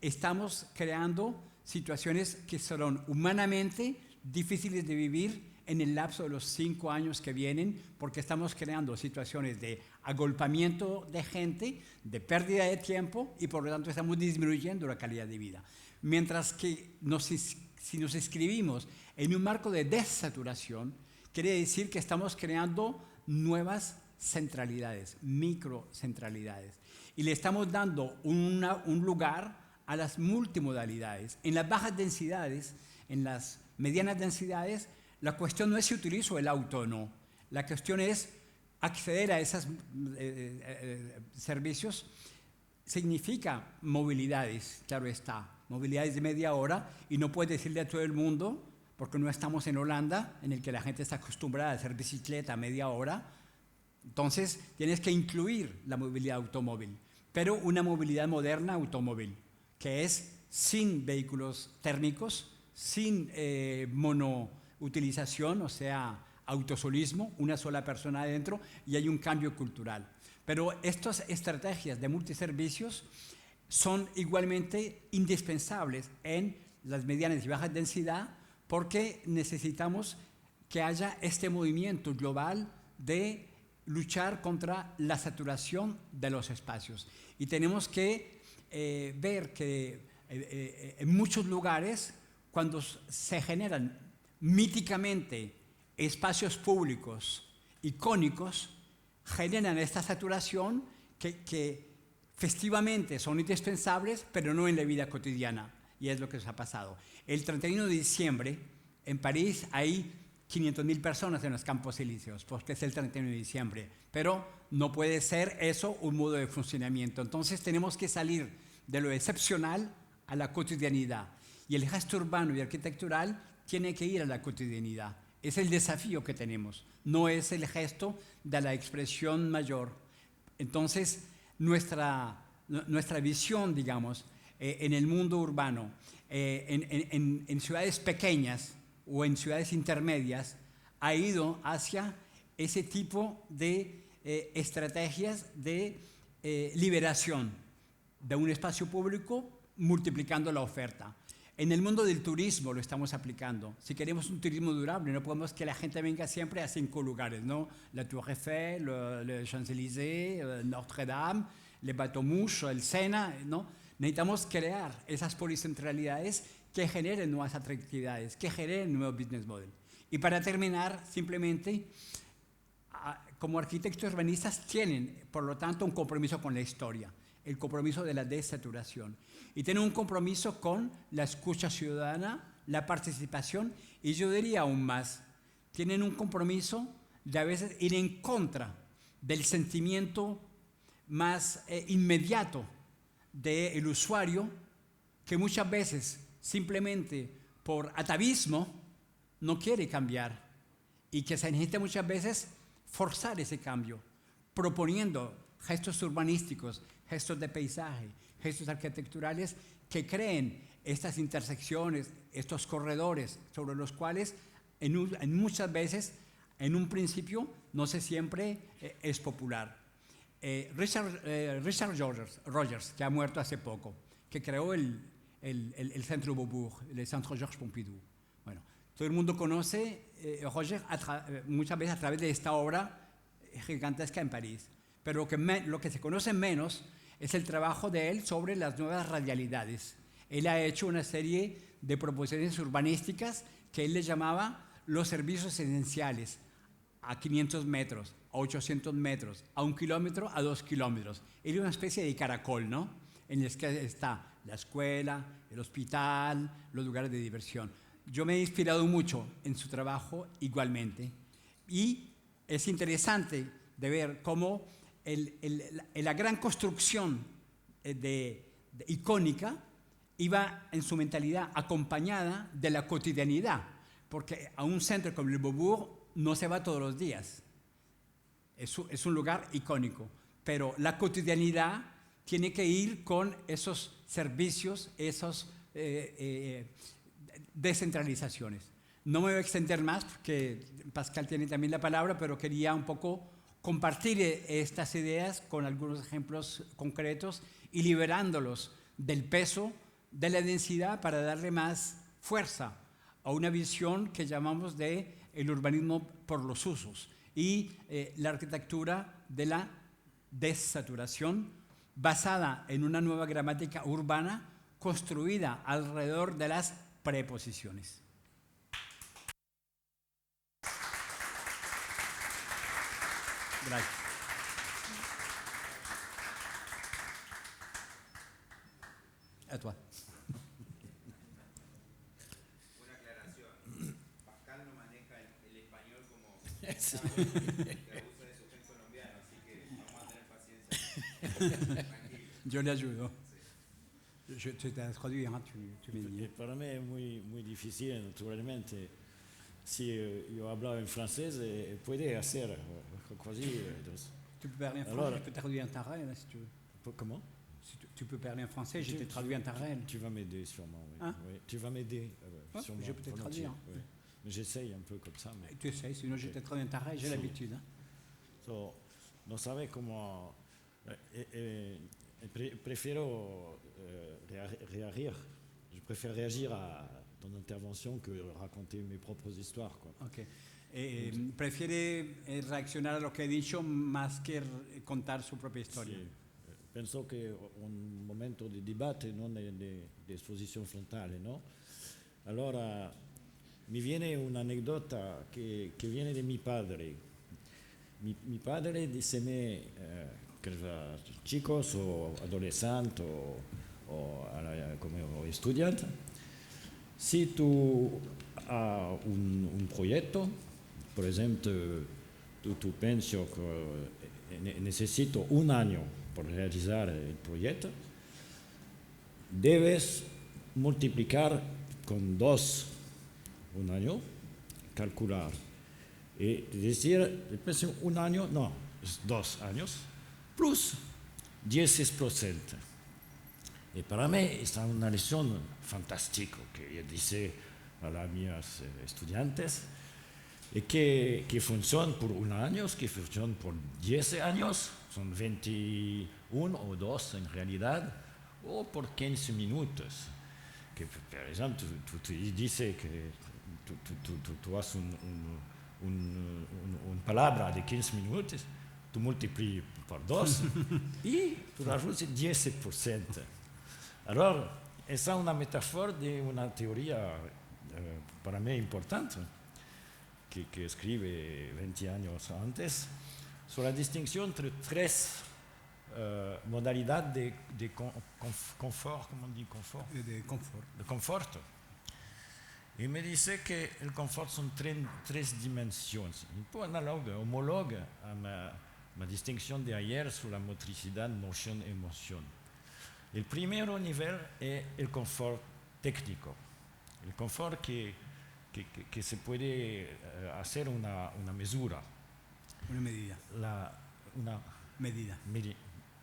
estamos creando situaciones que serán humanamente difíciles de vivir en el lapso de los 5 años que vienen, porque estamos creando situaciones de agolpamiento de gente, de pérdida de tiempo, y por lo tanto estamos disminuyendo la calidad de vida. Mientras que si nos inscribimos en un marco de desaturación, quiere decir que estamos creando nuevas centralidades, microcentralidades, y le estamos dando un lugar a las multimodalidades. En las bajas densidades, en las medianas densidades, la cuestión no es si utilizo el auto o no, la cuestión es acceder a esos servicios. Significa movilidades, claro está, movilidades de media hora, y no puedes decirle a todo el mundo, porque no estamos en Holanda, en el que la gente está acostumbrada a hacer bicicleta a media hora. Entonces tienes que incluir la movilidad automóvil, pero una movilidad moderna automóvil, que es sin vehículos térmicos, sin monoutilización, o sea, autosolismo, una sola persona adentro, y hay un cambio cultural. Pero estas estrategias de multiservicios son igualmente indispensables en las medianas y bajas densidad, porque necesitamos que haya este movimiento global de luchar contra la saturación de los espacios. Y tenemos que ver que en muchos lugares, cuando se generan míticamente espacios públicos icónicos, generan esta saturación que festivamente son indispensables, pero no en la vida cotidiana. Y es lo que nos ha pasado. El 31 de diciembre, en París, hay 500.000 personas en los Campos Elíseos, porque es el 31 de diciembre. Pero no puede ser eso un modo de funcionamiento. Entonces tenemos que salir de lo excepcional a la cotidianidad. Y el gesto urbano y arquitectural tiene que ir a la cotidianidad. Es el desafío que tenemos, no es el gesto de la expresión mayor. Entonces, nuestra visión, digamos, en el mundo urbano, en ciudades pequeñas o en ciudades intermedias, ha ido hacia ese tipo de estrategias de liberación de un espacio público multiplicando la oferta. En el mundo del turismo lo estamos aplicando. Si queremos un turismo durable, no podemos que la gente venga siempre a 5 lugares, ¿no? La Tour Eiffel, le Champs-Élysées, Notre-Dame, le Bateau-Mouche, el Sena, ¿no? Necesitamos crear esas policentralidades que generen nuevas atractividades, que generen nuevos business model. Y para terminar, simplemente, como arquitectos urbanistas tienen, por lo tanto, un compromiso con la historia, el compromiso de la desaturación. Y tienen un compromiso con la escucha ciudadana, la participación, y yo diría aún más, tienen un compromiso de a veces ir en contra del sentimiento más inmediato del usuario, que muchas veces simplemente por atavismo no quiere cambiar, y que se necesita muchas veces forzar ese cambio, proponiendo gestos urbanísticos, gestos de paisaje, gestos arquitecturales que creen estas intersecciones, estos corredores sobre los cuales en muchas veces, en un principio, no se siempre es popular. Richard Rogers, que ha muerto hace poco, que creó el Centre Beaubourg, el Centre Georges Pompidou. Bueno, todo el mundo conoce Rogers muchas veces a través de esta obra gigantesca en París, pero lo que se conoce menos es el trabajo de él sobre las nuevas radialidades. Él ha hecho una serie de proposiciones urbanísticas que él le llamaba los servicios esenciales, a 500 metros, a 800 metros, a 1 kilómetro, a 2 kilómetros. Era una especie de caracol, ¿no? En el que está la escuela, el hospital, los lugares de diversión. Yo me he inspirado mucho en su trabajo igualmente. Y es interesante de ver cómo la gran construcción icónica iba en su mentalidad acompañada de la cotidianidad, porque a un centro como el Beaubourg no se va todos los días. Es un lugar icónico, pero la cotidianidad tiene que ir con esos servicios, esas descentralizaciones. No me voy a extender más porque Pascal tiene también la palabra, pero quería un poco compartir estas ideas con algunos ejemplos concretos y liberándolos del peso de la densidad para darle más fuerza a una visión que llamamos de el urbanismo por los usos y la arquitectura de la desaturación basada en una nueva gramática urbana construida alrededor de las preposiciones. Gracias. A toi. Una aclaración. Pascal no maneja el español como que abusa de su gen colombiano, así que vamos a tener paciencia. Tranquilo. Yo le ayudo. Sí. Je te traduis, hein, tu me dis. Para mí es muy difícil, naturalmente. Si yo hablaba en francés, puede hacer casi. Tu peux parler en Alors, français, je peux traduire en taré, là, si tu veux. Comment? Si tu peux parler en français, je te traduis en temps réel. Tu vas m'aider sûrement, oui. Hein? Oui. Tu vas m'aider sûrement. Je peux te volontiers, traduire. oui. Mais j'essaye un peu comme ça. Mais... Tu essayes, sinon je te traduis en temps réel, j'ai Si. l'habitude. Hein. So, no sabe cómo... Prefiero réagir. Je préfère réagir à ton intervention que raconter mes propres histoires, quoi. Ok. Prefiere reaccionar a lo que he dicho más que contar su propia historia. Sì. Penso che un momento di dibattito, non di esposizione frontale, no? Allora, mi viene un'aneddota che viene di mio padre. Mi padre dice a me, che era chicos o adolescente o come estudiante, si tu hai un progetto, per esempio tu pensi che necessito un anno per realizzare il progetto, debes multiplicar con 2 un año, calcular. Y decir, penso un año, no, es 2 años, plus 10%. Y para mí es una lección fantástica que yo dice a los mis estudiantes, y que funciona por un año, que funciona por 10 años, son 21 o 2 en realidad, o por 15 minutos. Que, por ejemplo, tú dices que tú haces una palabra de 15 minutos, tú multiplicas por 2 y tú ajustas 10%. Alors, esa es una metáfora de una teoría para mí importante, que escribe 20 años antes, sobre la distinción entre 3 modalidades de confort, ¿cómo se dice confort? De confort. De confort. Y me dice que el confort son 3 dimensiones, un poco análoga, homóloga a ma distinción de ayer sobre la motricidad, moción, emoción. El primer nivel es el confort técnico, el confort que se puede hacer una mesura. Una medida. Una medida.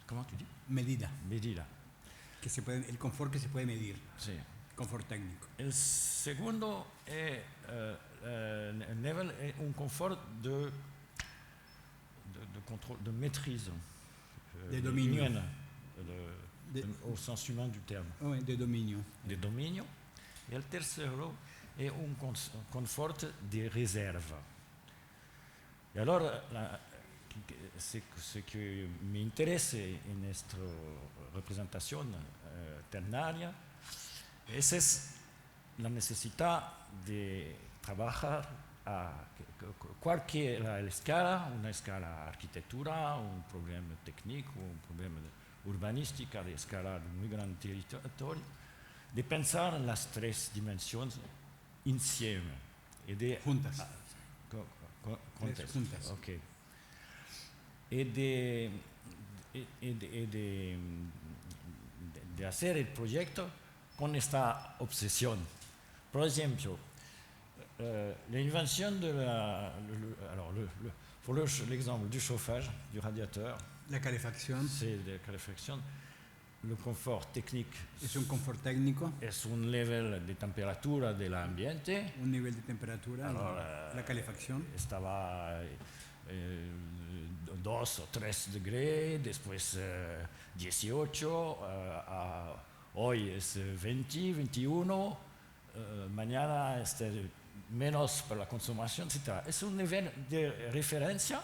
¿Cómo tú dices? Medida. Medida. El confort que se puede medir. Sí. Confort técnico. El segundo nivel es un confort de contrôle, de maîtrise. De dominio. Humaine, au sens humain du terme. Oui, de dominio. De dominio. Y el tercero es un confort de reserva. Y ahora, ce que me interesa en esta representación ternaria, esa es la necesidad de trabajar a cualquier escala, una escala arquitectura, un problema técnico, un problema urbanística de escala de muy gran territorio, de pensar en las 3 dimensiones insieme. Y de, juntas. Juntas. Okay. Y de hacer el proyecto con esta obsesión. Por ejemplo, la invención de pour l'exemple du chauffage, du radiateur. La calefacción. C'est de calefacción. Le confort technique. Es un confort técnico. Es un nivel de temperatura del ambiente. Un nivel de temperatura. Alors, la calefacción. Estaba 2 o 3 degrees, después 18, hoy es 20, 21, mañana es menos para la consumación, etc. Es un nivel de referencia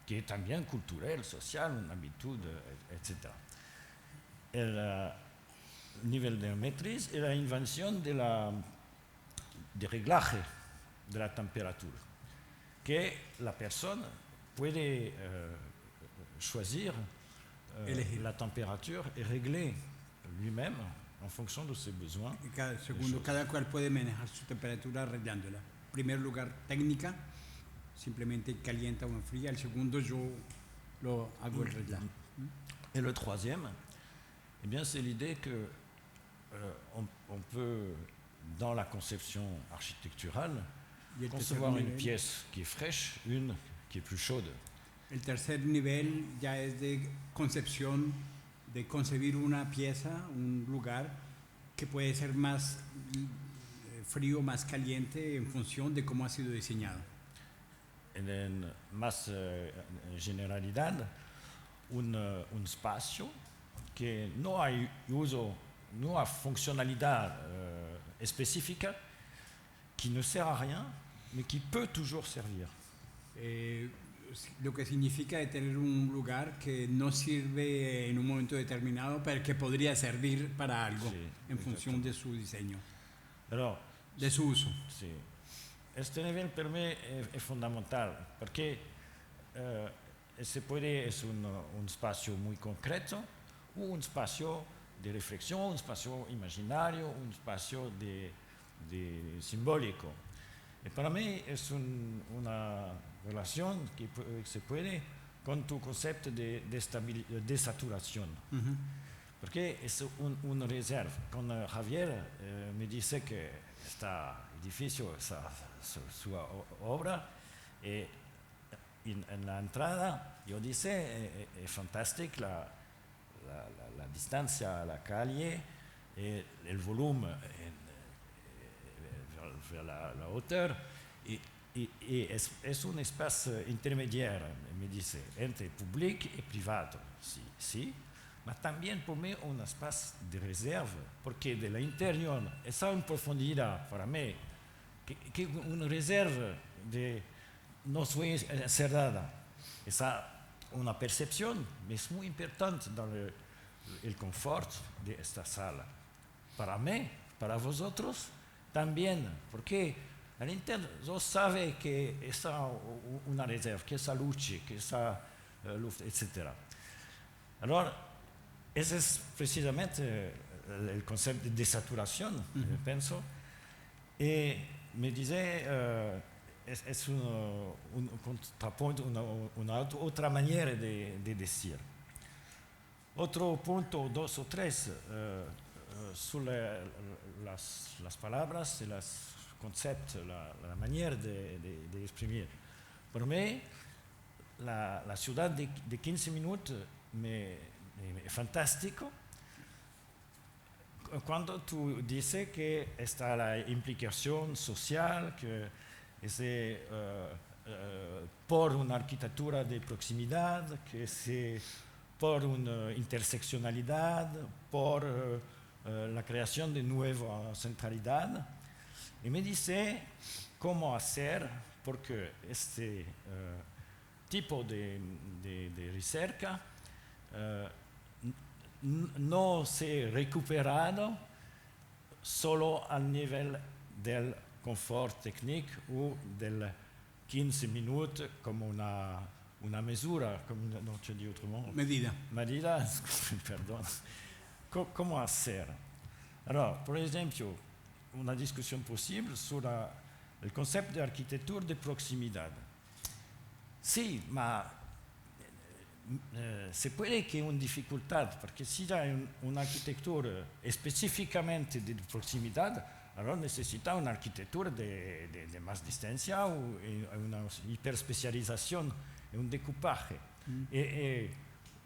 que es también cultural, social, una habitud, etc. El nivel de maîtrise es la invención de reglaje de la temperatura, que la persona puede choisir la temperature et régler lui-même en fonction de ses besoins. Cada cual puede manejar su temperatura arreglándola. En primer lugar, técnica, simplemente calienta o enfría. El segundo, yo lo hago el reglaje. Et le troisième, eh bien, c'est l'idée que on peut, dans la conception architecturale, concevoir une pièce qui est fraîche, une qui est plus chaude. El tercer nivel ya es de concepción de concebir una pieza, un lugar que puede ser más frío, más caliente en función de cómo ha sido diseñado. En más generalidad, un espacio que no hay uso, no hay funcionalidad específica, qui ne sert à rien, mais qui peut toujours servir. Lo que significa de tener un lugar que no sirve en un momento determinado, pero que podría servir para algo en función de su diseño, Alors, de su uso. sí. Este nivel para mí es fundamental porque se puede, es un espacio muy concreto, o un espacio de reflexión, un espacio imaginario, un espacio de simbólico. Y para mí es una relación que se puede con tu concepto de desaturación. Porque es una reserva. Cuando Javier me dice que este edificio es su obra, en la entrada yo dice es fantástica la distancia a la calle, el volumen vers la hauteur, y es un espacio intermediario, me dice, entre público y privado, sí, pero también por mí un espacio de reserva, porque de la interior, esa en profundidad para mí, que una reserva de no soy encerrada, esa una percepción, es muy importante dans el confort de esta sala. Para mí, para vosotros, también, porque al interno yo sabe que esa una reserva, que esa luce, que esa luz, etc. Alors, ese es precisamente el concepto de desaturación, pienso. Y me dice, es un contrapunto, otra manera de decir. Otro punto, 2 o 3, sobre las palabras y los conceptos, la manera de exprimir. Para mí, la ciudad de 15 minutos es fantástico cuando tú dices que está la implicación social, que es por una arquitectura de proximidad, que es por una interseccionalidad, por la creación de nueva centralidad. Y me dice cómo hacer porque este tipo de recerca no se recuperado solo al nivel del confort técnico o del 15 minutos como una mesura, como no te digo otro modo. Medida, perdón. ¿Cómo hacer? Alors, por ejemplo, una discusión posible sobre el concepto de arquitectura de proximidad. Sí, pero se puede que una dificultad, porque si hay una arquitectura específicamente de proximidad, ahora necesita una arquitectura de más distancia o una hiperespecialización, un decupaje.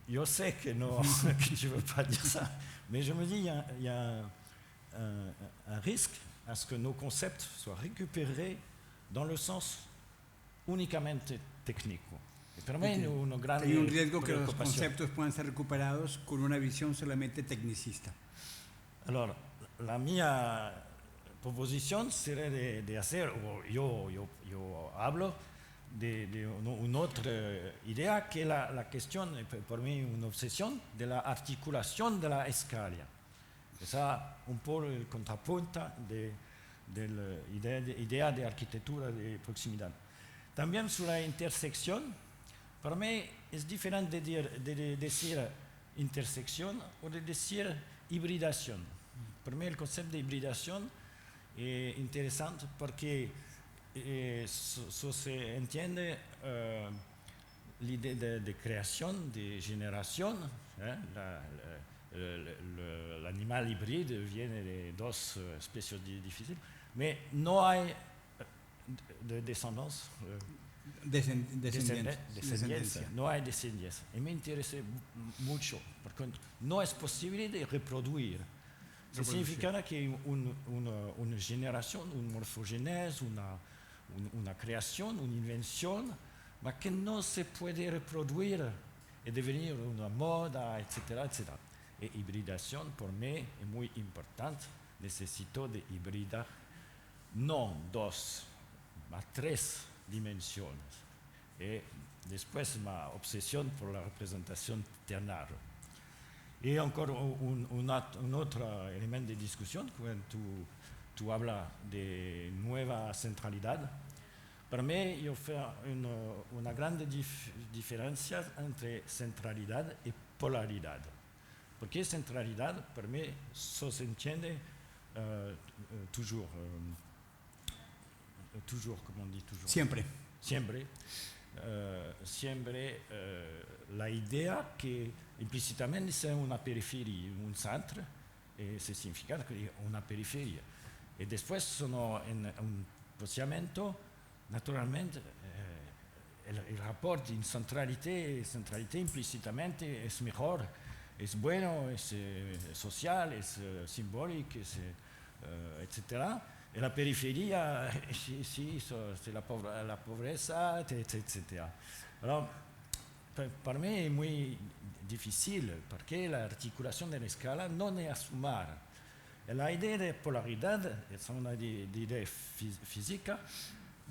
Yo sé que no, que je ne veux pas dire ça, mais je me dis il y a un risque à ce que nos concepts soient récupérés dans le sens únicamente técnico. Para mí hay un riesgo que los conceptos puedan ser recuperados con una visión solamente tecnicista. Alors, la mia proposición sería de hacer, o yo hablo de una otra idea que la cuestión, por mí una obsesión, de la articulación de la escala. Esa un poco el contrapunto de la idea de arquitectura de proximidad. También sobre la intersección, para mí es diferente de decir intersección o de decir hibridación. Para mí el concepto de hibridación es interesante porque se entiende la idea de creación, de generación. El animal híbrido viene de dos especies difíciles, pero no hay de descendencia. descendencia. No hay descendencia. Y me interesa mucho, porque no es posible de reproducir. Eso significa que una generación, un morfogenes, una creación, una invención, pero que no se puede reproducir y devenir una moda, etcétera, etcétera. Y hibridación, por mí, es muy importante. Necesito de hibridar, no 2, pero 3 dimensiones. Y después, mi obsesión por la representación ternaria. Y encore un otro elemento de discusión, cuando tú hablas de nueva centralidad. Para mí, yo veo una gran diferencia entre centralidad y polaridad. Porque centralidad, para mí, se entiende toujours, como on dit toujours. Siempre. Siempre la idea que implícitamente es una periferia, un centro, se significa que una periferia. Y después son en un posicionamiento, naturalmente, el rapport en centralité implícitamente es mejor, es bueno, es social, es simbólico, etc. Y la periferia, sí, c'est la pobreza, etc. Alors, para mí es muy difícil, porque la articulación de la escala no es sumar. La idea de polaridad es una idea física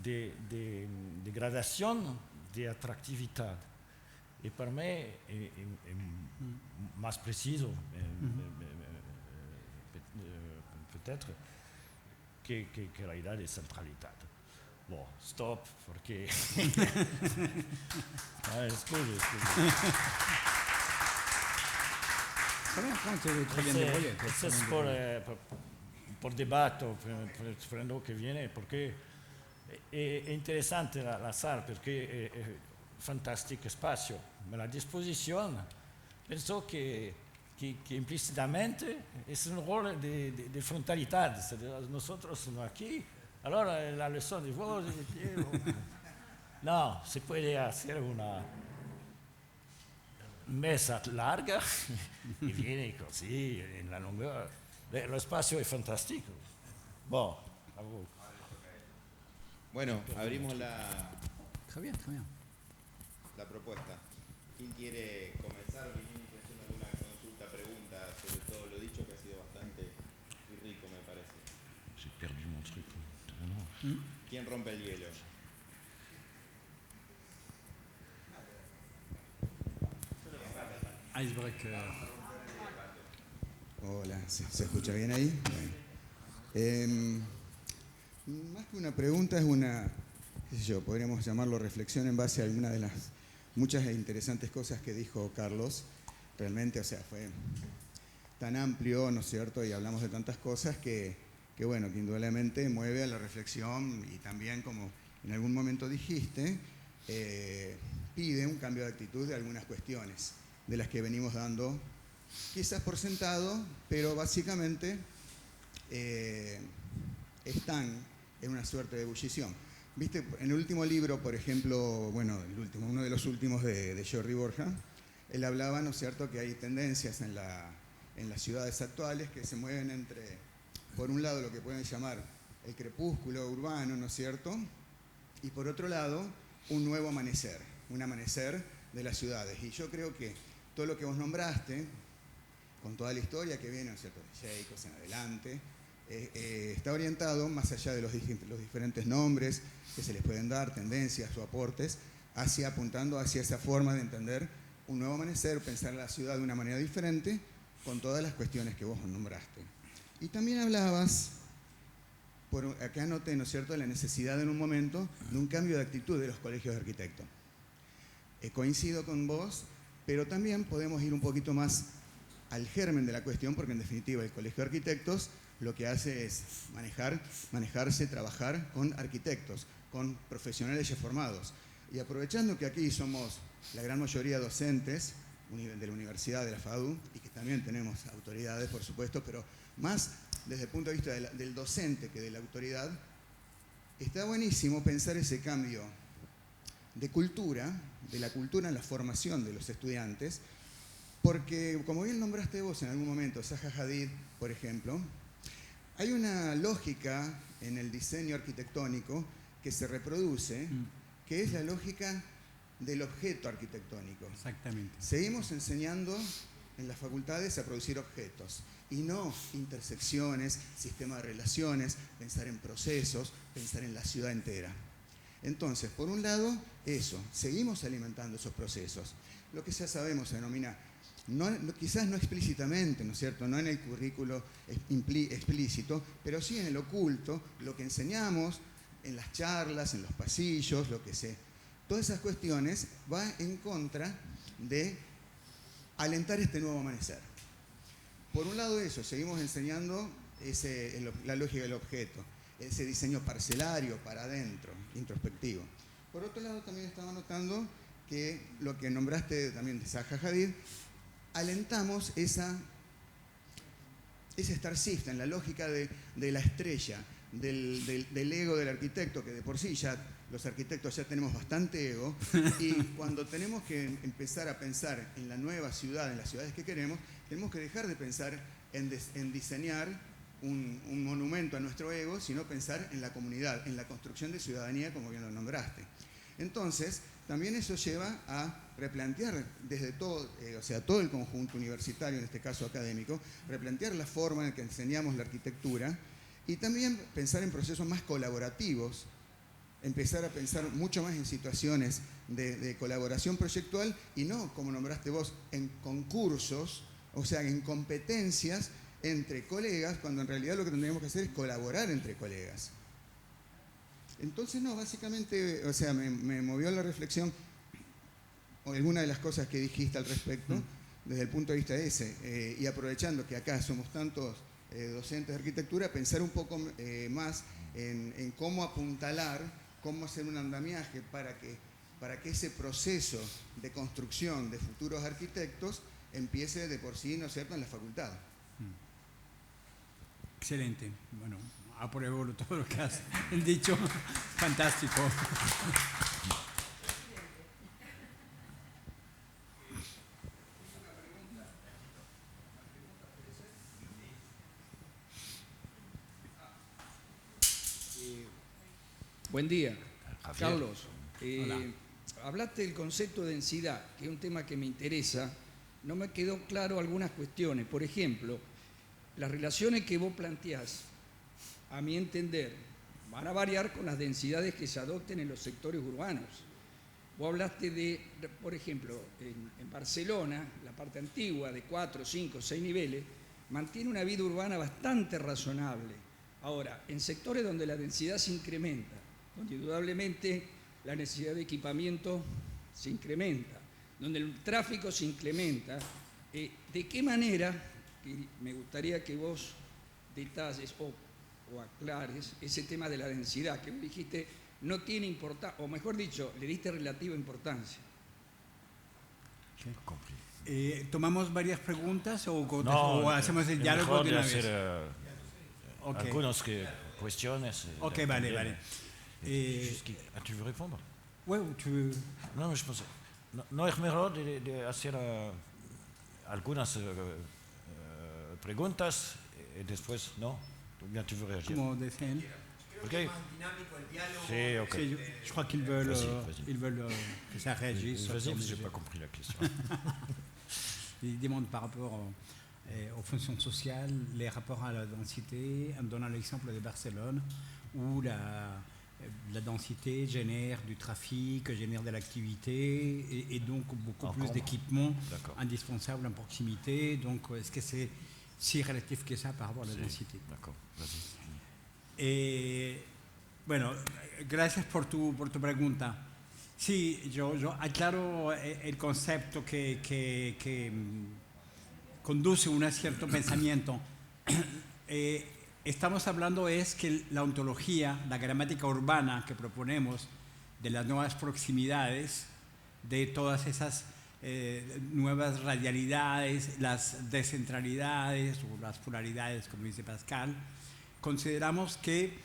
de gradación de atractividad. Y para mí es más preciso, peut-être, que la idea de centralidad. Bon, stop, porque... Scusi. Es por debate, per lo que viene, porque è interessante la sala, perché è fantástico espacio. Ma la disposición, penso que implícitamente es un rol de frontalidad. Nosotros somos aquí, ahora la lección de voz. No, se puede hacer una mesa larga y viene così, en la longueur. El espacio es fantástico. Bon, a vos. Bueno, abrimos la Javier. propuesta. ¿Quién quiere comenzar? Vinimos haciendo alguna consulta, pregunta sobre todo lo dicho, que ha sido bastante rico, me parece. J'ai perdu mon truc. ¿Quién rompe el hielo? Icebreaker. Hola, ¿se escucha bien ahí? Bueno. Más que una pregunta, es una, qué sé yo, podríamos llamarlo reflexión en base a alguna de las muchas e interesantes cosas que dijo Carlos. Realmente, o sea, fue tan amplio, ¿no es cierto? Y hablamos de tantas cosas que bueno, que indudablemente mueve a la reflexión y también, como en algún momento dijiste, pide un cambio de actitud de algunas cuestiones de las que venimos dando, quizás por sentado, pero básicamente están en una suerte de ebullición. Viste, en el último libro, por ejemplo, bueno, uno de los últimos de Jordi Borja, él hablaba, ¿no es cierto?, que hay tendencias en las ciudades actuales que se mueven entre, por un lado, lo que pueden llamar el crepúsculo urbano, ¿no es cierto?, y por otro lado, un nuevo amanecer, un amanecer de las ciudades. Y yo creo que todo lo que vos nombraste, con toda la historia que viene, ¿no es cierto?, de Jacobs en adelante, está orientado, más allá de los diferentes nombres que se les pueden dar, tendencias o aportes, apuntando hacia esa forma de entender un nuevo amanecer, pensar la ciudad de una manera diferente, con todas las cuestiones que vos nombraste. Y también hablabas, acá noté, ¿no es cierto?, la necesidad en un momento de un cambio de actitud de los colegios de arquitectos. Coincido con vos, pero también podemos ir un poquito más al germen de la cuestión, porque en definitiva el colegio de arquitectos lo que hace es manejarse, trabajar con arquitectos, con profesionales ya formados. Y aprovechando que aquí somos la gran mayoría docentes de la Universidad de la FADU, y que también tenemos autoridades, por supuesto, pero más desde el punto de vista del docente que de la autoridad, está buenísimo pensar ese cambio cultura, de la cultura en la formación de los estudiantes, porque, como bien nombraste vos en algún momento, Zaha Hadid, por ejemplo, hay una lógica en el diseño arquitectónico que se reproduce, que es la lógica del objeto arquitectónico. Exactamente. Seguimos enseñando en las facultades a producir objetos y no intersecciones, sistemas de relaciones, pensar en procesos, pensar en la ciudad entera. Entonces, por un lado, eso, seguimos alimentando esos procesos. Lo que ya sabemos se denomina, quizás no explícitamente, ¿no es cierto?, no en el currículo explícito, pero sí en el oculto, lo que enseñamos en las charlas, en los pasillos, lo que sé. Todas esas cuestiones van en contra de alentar este nuevo amanecer. Por un lado eso, seguimos enseñando la lógica del objeto, ese diseño parcelario para adentro, introspectivo. Por otro lado también estaba notando que lo que nombraste también de Zaha Hadid, alentamos ese star system, la lógica de la estrella, del ego del arquitecto, que de por sí ya los arquitectos ya tenemos bastante ego, y cuando tenemos que empezar a pensar en la nueva ciudad, en las ciudades que queremos, tenemos que dejar de pensar en diseñar un monumento a nuestro ego, sino pensar en la comunidad, en la construcción de ciudadanía, como bien lo nombraste. Entonces, también eso lleva a replantear desde todo, todo el conjunto universitario, en este caso académico, replantear la forma en que enseñamos la arquitectura y también pensar en procesos más colaborativos, empezar a pensar mucho más en situaciones de colaboración proyectual y no, como nombraste vos, en concursos, o sea, en competencias entre colegas, cuando en realidad lo que tendríamos que hacer es colaborar entre colegas. Entonces, no, básicamente, o sea, me movió la reflexión o alguna de las cosas que dijiste al respecto, desde el punto de vista ese, y aprovechando que acá somos tantos docentes de arquitectura, pensar un poco más en cómo apuntalar, cómo hacer un andamiaje para que ese proceso de construcción de futuros arquitectos empiece de por sí, ¿no es cierto?, en la facultad. Excelente. Bueno, apruebo todo lo que has dicho. Fantástico. Buen día, Javier. Carlos. Hola. Hablaste del concepto de densidad, que es un tema que me interesa. No me quedó claro algunas cuestiones. Por ejemplo, las relaciones que vos planteás, a mi entender, van a variar con las densidades que se adopten en los sectores urbanos. Vos hablaste de, por ejemplo, en Barcelona, la parte antigua de 4, 5, 6 niveles, mantiene una vida urbana bastante razonable. Ahora, en sectores donde la densidad se incrementa, donde indudablemente la necesidad de equipamiento se incrementa, donde el tráfico se incrementa, ¿de qué manera, que me gustaría que vos detalles o aclares ese tema de la densidad, que vos dijiste no tiene importancia, o mejor dicho, le diste relativa importancia? ¿Tomamos varias preguntas o No, hacemos el es diálogo mejor de una hacer, vez? Okay. algunas cuestiones. Ok, vale. ¿Tu veux répondre? Ouais, tu veux... No, je pensais. No es mejor de hacer algunas preguntas y después, ¿no? Bien, tu veux réagir. Comment deseen? Ok. Sí, ok. Je crois qu'ils veulent, Vas-y. ils veulent que ça réagisse. Vas-y, parce que j'ai pas compris la question. Ils demandent par rapport aux fonctions sociales, les rapports à la densité, en donnant l'exemple de Barcelone, où la densité génère du trafic, génère de l'activité et donc beaucoup plus d'équipements indispensables en proximité. Donc, est-ce que c'est si relatif que ça par rapport à la densité? D'accord, vas-y. Bueno, gracias por tu pregunta. Sí, yo aclaro el concepto que conduce a un cierto pensamiento. Estamos hablando es que la ontología, la gramática urbana que proponemos de las nuevas proximidades, de todas esas nuevas radialidades, las descentralidades o las polaridades, como dice Pascal, consideramos que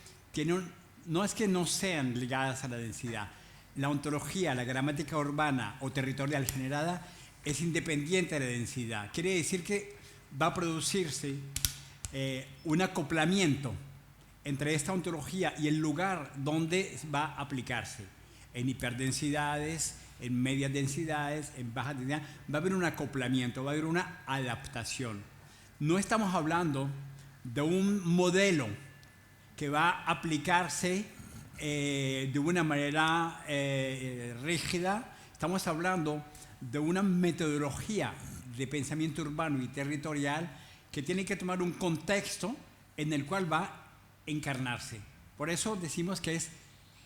no es que no sean ligadas a la densidad. la ontología, la gramática urbana o territorial generada es independiente de la densidad. Quiere decir que va a producirse un acoplamiento entre esta ontología y el lugar donde va a aplicarse. En hiperdensidades, en medias densidades, en bajas densidades, va a haber un acoplamiento, va a haber una adaptación. No estamos hablando de un modelo que va a aplicarse de una manera rígida. Estamos hablando de una metodología de pensamiento urbano y territorial que tiene que tomar un contexto en el cual va a encarnarse. Por eso decimos que es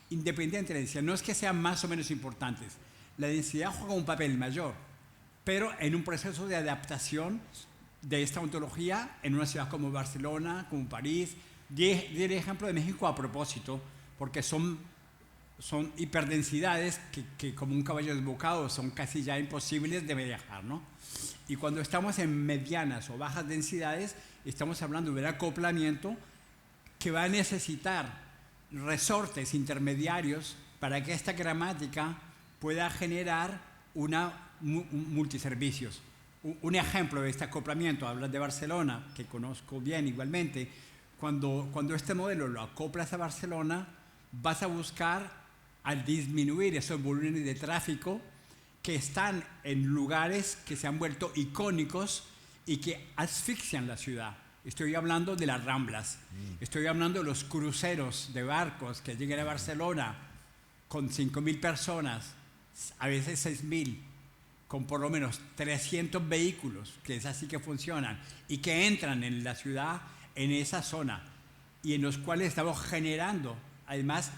independiente de la densidad. No es que sean más o menos importantes. La densidad juega un papel mayor, pero en un proceso de adaptación de esta ontología en una ciudad como Barcelona, como París. Di el ejemplo de México a propósito, porque son hiperdensidades que como un caballo desbocado son casi ya imposibles de viajar, ¿no? Y cuando estamos en medianas o bajas densidades, estamos hablando de un acoplamiento que va a necesitar resortes intermediarios para que esta gramática pueda generar multiservicios. Un ejemplo de este acoplamiento, hablas de Barcelona, que conozco bien igualmente. Cuando este modelo lo acoplas a Barcelona, vas a buscar al disminuir esos volúmenes de tráfico que están en lugares que se han vuelto icónicos y que asfixian la ciudad. Estoy hablando de las Ramblas, estoy hablando de los cruceros de barcos que llegan a Barcelona con 5.000 personas, a veces 6.000, con por lo menos 300 vehículos, que es así que funcionan, y que entran en la ciudad en esa zona, y en los cuales estamos generando, además,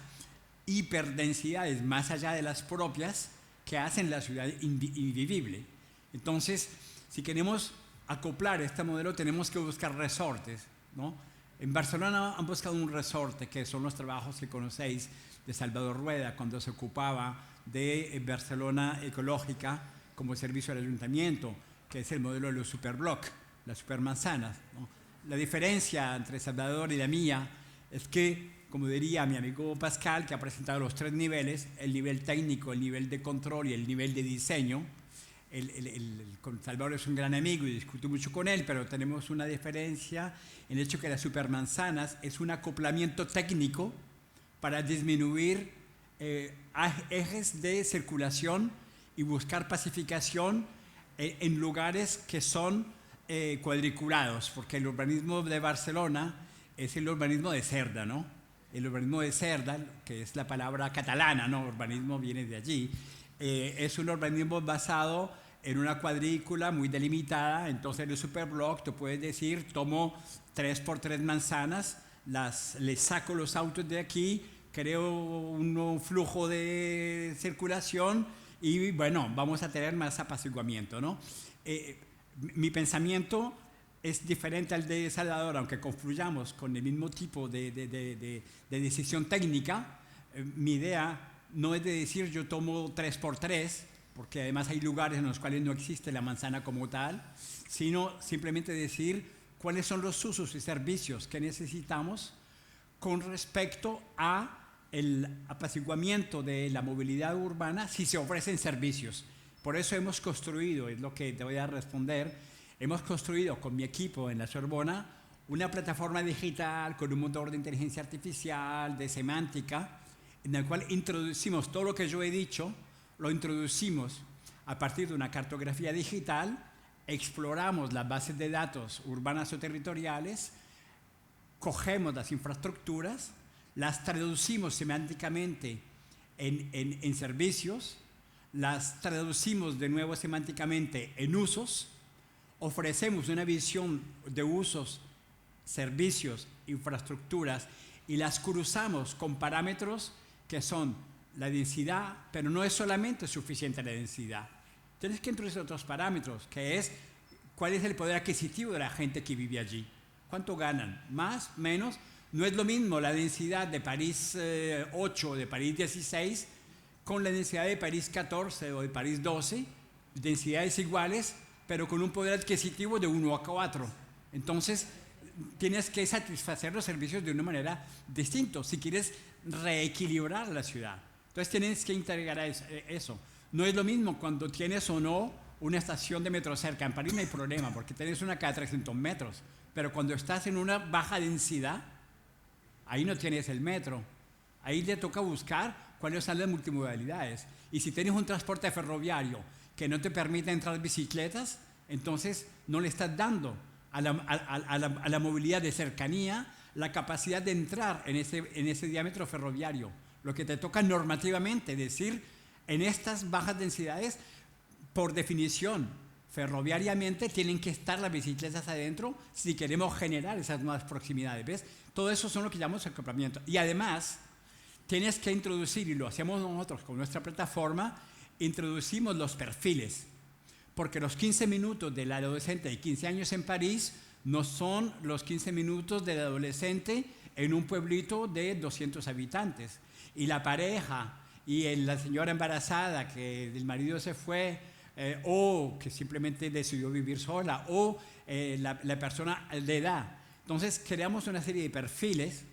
hiperdensidades más allá de las propias que hacen la ciudad invivible. Entonces, si queremos acoplar este modelo, tenemos que buscar resortes, ¿no? En Barcelona han buscado un resorte, que son los trabajos que conocéis de Salvador Rueda, cuando se ocupaba de Barcelona ecológica como servicio al ayuntamiento, que es el modelo de los superblocs, las supermanzanas, ¿no? La diferencia entre Salvador y la mía es que, como diría mi amigo Pascal, que ha presentado los 3 niveles, el nivel técnico, el nivel de control y el nivel de diseño. Con Salvador es un gran amigo y discuto mucho con él, pero tenemos una diferencia en el hecho que las supermanzanas es un acoplamiento técnico para disminuir ejes de circulación y buscar pacificación en lugares que son cuadriculados, porque el urbanismo de Barcelona es el urbanismo de Cerda, ¿no? El urbanismo de Cerda, que es la palabra catalana, ¿no? Urbanismo viene de allí. Es un urbanismo basado en una cuadrícula muy delimitada. Entonces, en el superblock tú puedes decir, tomo 3x3 manzanas, les saco los autos de aquí, creo un flujo de circulación y, bueno, vamos a tener más apaciguamiento, ¿no? Mi pensamiento es diferente al de Salvador, aunque confluyamos con el mismo tipo de decisión técnica. Mi idea no es de decir yo tomo 3x3, porque además hay lugares en los cuales no existe la manzana como tal, sino simplemente decir cuáles son los usos y servicios que necesitamos con respecto a el apaciguamiento de la movilidad urbana si se ofrecen servicios. Por eso hemos construido, es lo que te voy a responder, hemos construido con mi equipo en la Sorbona una plataforma digital con un motor de inteligencia artificial, de semántica, en el cual introducimos todo lo que yo he dicho, lo introducimos a partir de una cartografía digital, exploramos las bases de datos urbanas o territoriales, cogemos las infraestructuras, las traducimos semánticamente en servicios, las traducimos de nuevo semánticamente en usos, ofrecemos una visión de usos, servicios, infraestructuras y las cruzamos con parámetros que son la densidad, pero no es solamente suficiente la densidad. Tienes que introducir otros parámetros, que es cuál es el poder adquisitivo de la gente que vive allí. ¿Cuánto ganan? ¿Más? ¿Menos? No es lo mismo la densidad de París 8 o de París 16 con la densidad de París 14 o de París 12, densidades iguales, pero con un poder adquisitivo de 1 a 4. Entonces, tienes que satisfacer los servicios de una manera distinta si quieres reequilibrar la ciudad. Entonces tienes que integrar eso. No es lo mismo cuando tienes o no una estación de metro cerca. En París no hay problema porque tienes una cada 300 metros. Pero cuando estás en una baja densidad, ahí no tienes el metro. Ahí te toca buscar cuáles son las multimodalidades. Y si tienes un transporte ferroviario que no te permite entrar bicicletas, entonces no le estás dando a la movilidad de cercanía la capacidad de entrar en ese diámetro ferroviario. Lo que te toca normativamente decir, en estas bajas densidades, por definición, ferroviariamente tienen que estar las bicicletas adentro si queremos generar esas nuevas proximidades. ¿Ves? Todo eso son lo que llamamos acoplamiento. Y además, tienes que introducir, y lo hacemos nosotros con nuestra plataforma, introducimos los perfiles. Porque los 15 minutos del adolescente de 15 años en París no son los 15 minutos del adolescente en un pueblito de 200 habitantes. Y la pareja y la señora embarazada que el marido se fue, o que simplemente decidió vivir sola, o la persona de edad. Entonces creamos una serie de perfiles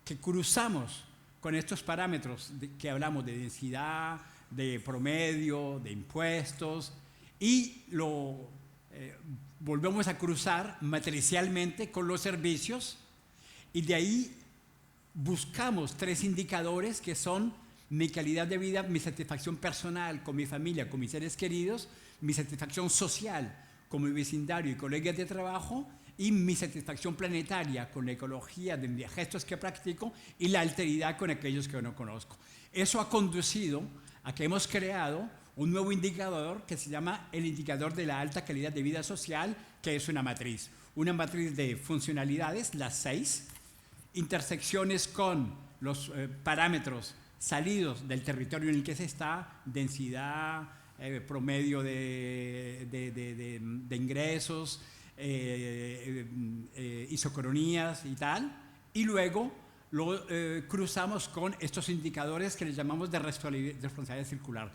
que cruzamos con estos parámetros que hablamos de densidad, de promedio, de impuestos, y lo volvemos a cruzar matricialmente con los servicios, y de ahí buscamos 3 indicadores que son mi calidad de vida, mi satisfacción personal con mi familia, con mis seres queridos, mi satisfacción social con mi vecindario y colegas de trabajo, y mi satisfacción planetaria con la ecología de mis gestos que practico y la alteridad con aquellos que no conozco. Eso ha conducido a que hemos creado un nuevo indicador que se llama el indicador de la alta calidad de vida social, que es una matriz de funcionalidades, las 6, intersecciones con los parámetros salidos del territorio en el que se está, densidad, promedio de ingresos, isocronías y tal, y luego lo cruzamos con estos indicadores que les llamamos de responsabilidad circular.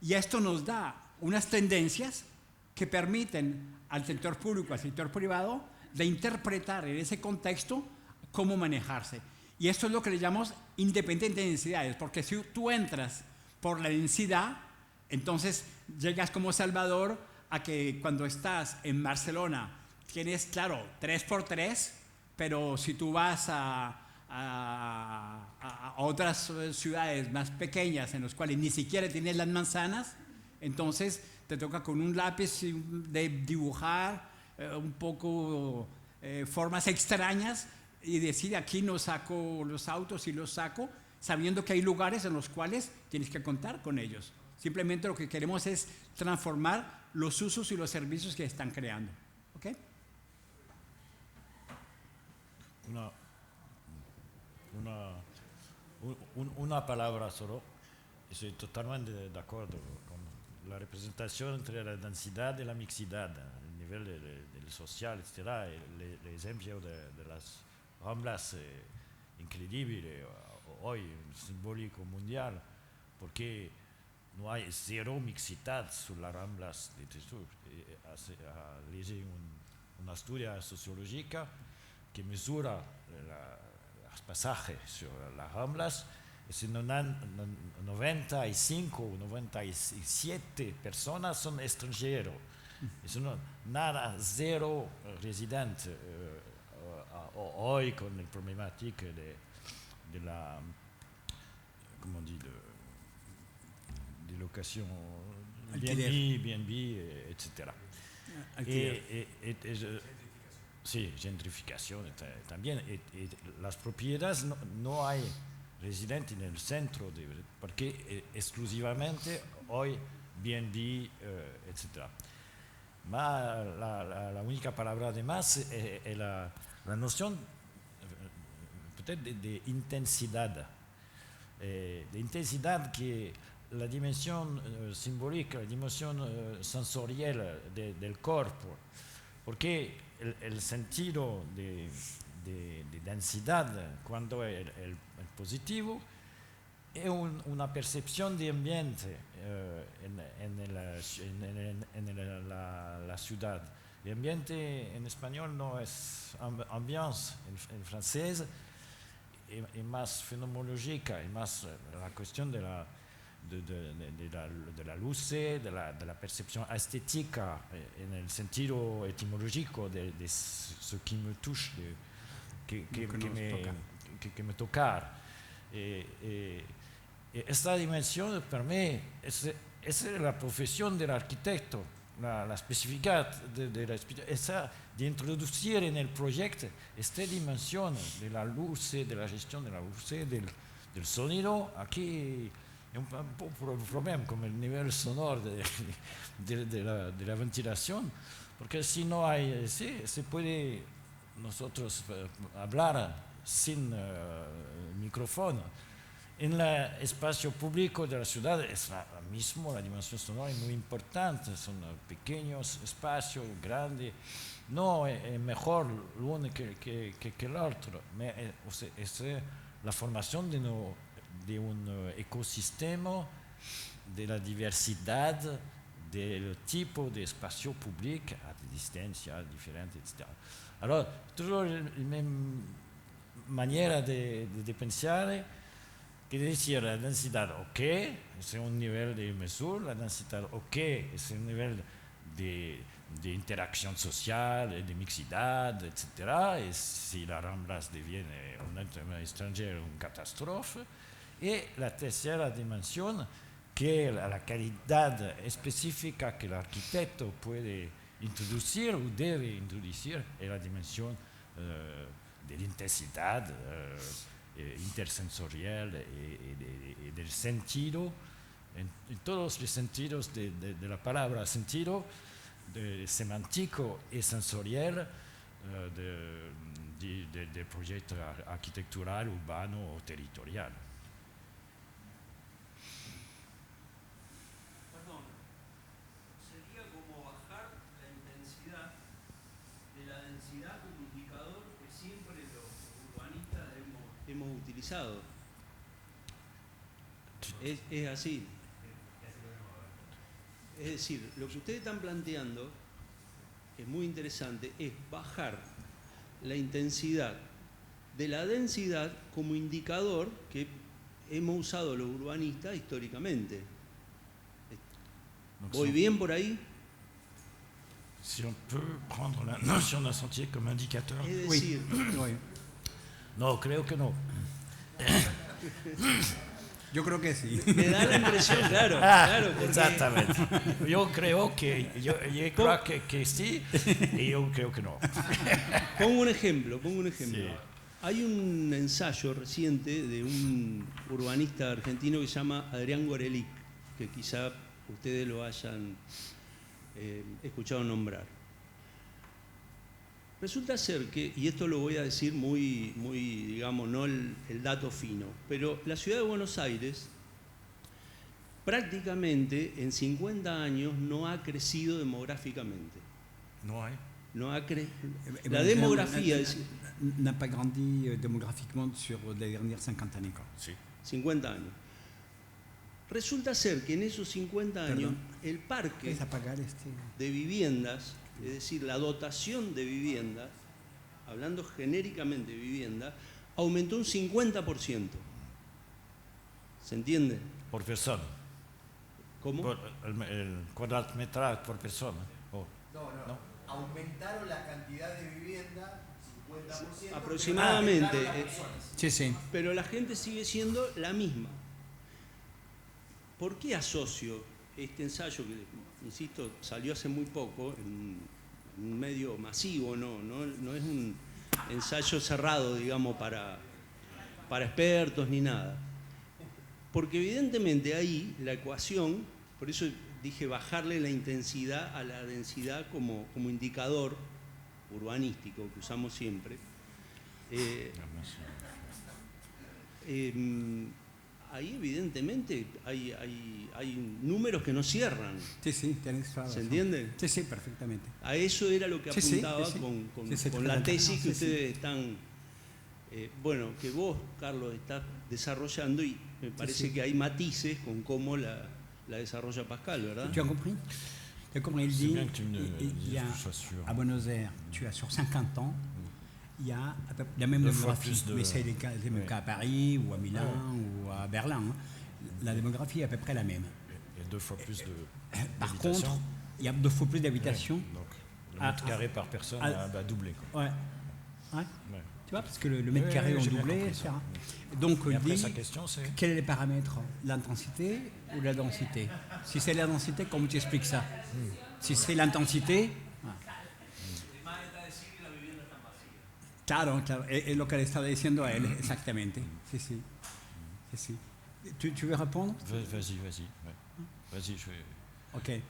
Y esto nos da unas tendencias que permiten al sector público, al sector privado, de interpretar en ese contexto cómo manejarse. Y esto es lo que le llamamos independiente de densidades, porque si tú entras por la densidad, entonces llegas como Salvador a que cuando estás en Barcelona tienes, claro, 3x3, pero si tú vas a otras ciudades más pequeñas en las cuales ni siquiera tienes las manzanas, entonces te toca con un lápiz de dibujar un poco formas extrañas y decir aquí no saco los autos y los saco, sabiendo que hay lugares en los cuales tienes que contar con ellos. Simplemente lo que queremos es transformar los usos y los servicios que están creando. ¿Ok? Una palabra solo. Estoy totalmente de acuerdo con la representación entre la densidad y la mixidad, el nivel del social, etc. El ejemplo de las Ramblas increíble hoy, simbólico mundial, porque no hay cero mixidad sobre las Ramblas de Tresur. Leí una estudia sociológica que mesura los pasajes sobre las Ramblas, y 95 o 97 personas son extranjeros. Es nada, cero residente. Hoy con la problemática de la, ¿cómo dire, de locación, BNB, etc. Sí, gentrificación también. Las propiedades no hay residentes en el centro, porque exclusivamente hoy BNB, etc. La única palabra además es la noción de intensidad. De intensidad que la dimensión simbólica, la dimensión sensorial del cuerpo, porque el sentido de densidad, cuando es el positivo, es una percepción de ambiente en la ciudad. El ambiente en español no es ambiance, en francés, y más fenomenológica, y más la cuestión de la luz, de la percepción estética, en el sentido etimológico de ce qui me touche, que me tocar. Esta dimensión para mí es la profesión del arquitecto, la especificidad de introducir en el proyecto esta dimensión de la luz, de la gestión de la luz, del sonido. Aquí hay un problema con el nivel sonoro de la ventilación, porque si no hay, se puede nosotros hablar sin micrófono. En el espacio público de la ciudad es la dimensión sonora es muy importante, son pequeños espacios, grandes, no es mejor uno que el otro, es la formación de un ecosistema, de la diversidad, del tipo de espacio público a distancia diferente, etc. Alors, toujours la même manera de pensar. Quiere decir, la densidad, ok, es un nivel de mesura, la densidad, ok, es un nivel de interacción social, de mixidad, etc. Y si la Ramblas deviene un extranjero, una catástrofe. Y la tercera dimensión, que es la calidad específica que el arquitecto puede introducir o debe introducir, es la dimensión de la intensidad intersensorial y del sentido, en todos los sentidos de la palabra sentido, semántico y sensorial del proyecto arquitectural, urbano o territorial. Perdón, sería como bajar la intensidad de la densidad como indicador que siempre los urbanistas hemos utilizado. Es así. Es decir, lo que ustedes están planteando, que es muy interesante, es bajar la intensidad de la densidad como indicador que hemos usado los urbanistas históricamente. ¿Voy bien por ahí? Si on peut prendre la notion d'un sentier comme indicateur. Es decir, Oui. No, creo que no. Yo creo que sí. me da la impresión, claro, porque Exactamente. Yo creo que sí y yo creo que no. pongo un ejemplo. Sí. Hay un ensayo reciente de un urbanista argentino que se llama Adrián Gorelick, que quizá ustedes lo hayan escuchado nombrar. Resulta ser que, y esto lo voy a decir muy digamos, no el dato fino, pero la ciudad de Buenos Aires prácticamente en 50 años no ha crecido demográficamente. No hay. No ha Eh, la ben, demografía n'a pas grandi démographiquement sur les dernières 50 années. Quoi. Sí. 50 años. Resulta ser que en esos 50 años Perdón. el parque ¿Puedes apagar este? de viviendas, es decir, la dotación de viviendas, hablando genéricamente de vivienda, aumentó un 50%. ¿Se entiende? Por persona. ¿Cómo? Por el cuadratmetraje por persona. Oh. No. Aumentaron la cantidad de vivienda 50%. Aproximadamente. Sí, sí. Pero la gente sigue siendo la misma. ¿Por qué asocio este ensayo que, insisto, salió hace muy poco en un medio masivo, no es un ensayo cerrado, digamos, para expertos ni nada? Porque evidentemente ahí la ecuación, por eso dije bajarle la intensidad a la densidad como indicador urbanístico que usamos siempre, ahí evidentemente hay números que no cierran. Sí, tienes toda la ¿Se razón. entiende? Sí, perfectamente. A eso era lo que Sí, sí, apuntaba sí, sí. con Sí, sí, con la totalmente. tesis No, que sí, ustedes están, que vos, Carlos, estás desarrollando, y me parece que hay matices con cómo la desarrolla Pascal, ¿verdad? Tu as compris? Tu as compris? Il C'est dit, bien que tu me il y a, sois sûr. à Buenos Aires, tu as sur 50 ans, il y a la même Deux fois démographie, plus de- mais c'est le même Oui. cas à Paris ou à Milan ou à Berlin. Hein. La démographie est à peu près la même. Et 2 fois plus de Par d'habitation. contre, il y a 2 fois plus Ouais, d'habitations. donc le Ah, mètre carré par personne ah, a doublé. Quoi. Ouais. Ouais. Ouais. Tu vois, parce que le mètre Oui, carré oui, ont j'ai bien doublé, compris ça. etc. Donc, Et il après, dit, sa question, c'est quels sont les paramètres? L'intensité ou la densité? Si c'est la densité, comment tu expliques ça? Si c'est l'intensité... Claro, claro, es lo que le estaba diciendo a él, exactamente. Sí, sí. Sí, sí. ¿Tu veux répondre? Vas-y. Ouais. Vas-y, je vais. Ok.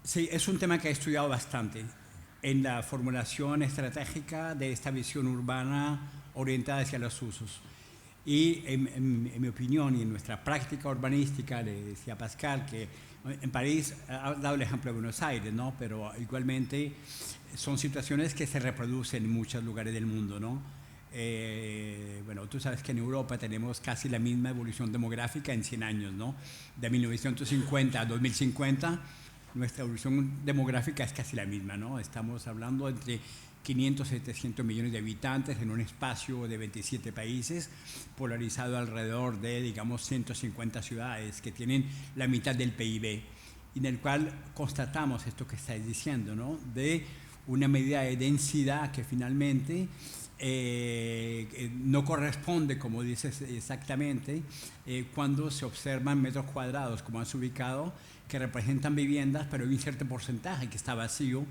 Sí, es un tema que he estudiado bastante en la formulación estratégica de esta visión urbana orientada hacia los usos. Y en mi opinión y en nuestra práctica urbanística, le decía Pascal que en París, ha dado el ejemplo de Buenos Aires, ¿no? Pero igualmente son situaciones que se reproducen en muchos lugares del mundo, ¿no? Bueno, tú sabes que en Europa tenemos casi la misma evolución demográfica en 100 años, ¿no? De 1950 a 2050, nuestra evolución demográfica es casi la misma, ¿no? Estamos hablando entre 500 y 700 millones de habitantes en un espacio de 27 países, polarizado alrededor de, digamos, 150 ciudades que tienen la mitad del PIB, y en el cual constatamos esto que estáis diciendo, ¿no? De una medida de densidad que finalmente no corresponde, como dices exactamente, cuando se observan metros cuadrados, como has ubicado, que representan viviendas, pero hay un cierto porcentaje que está vacío,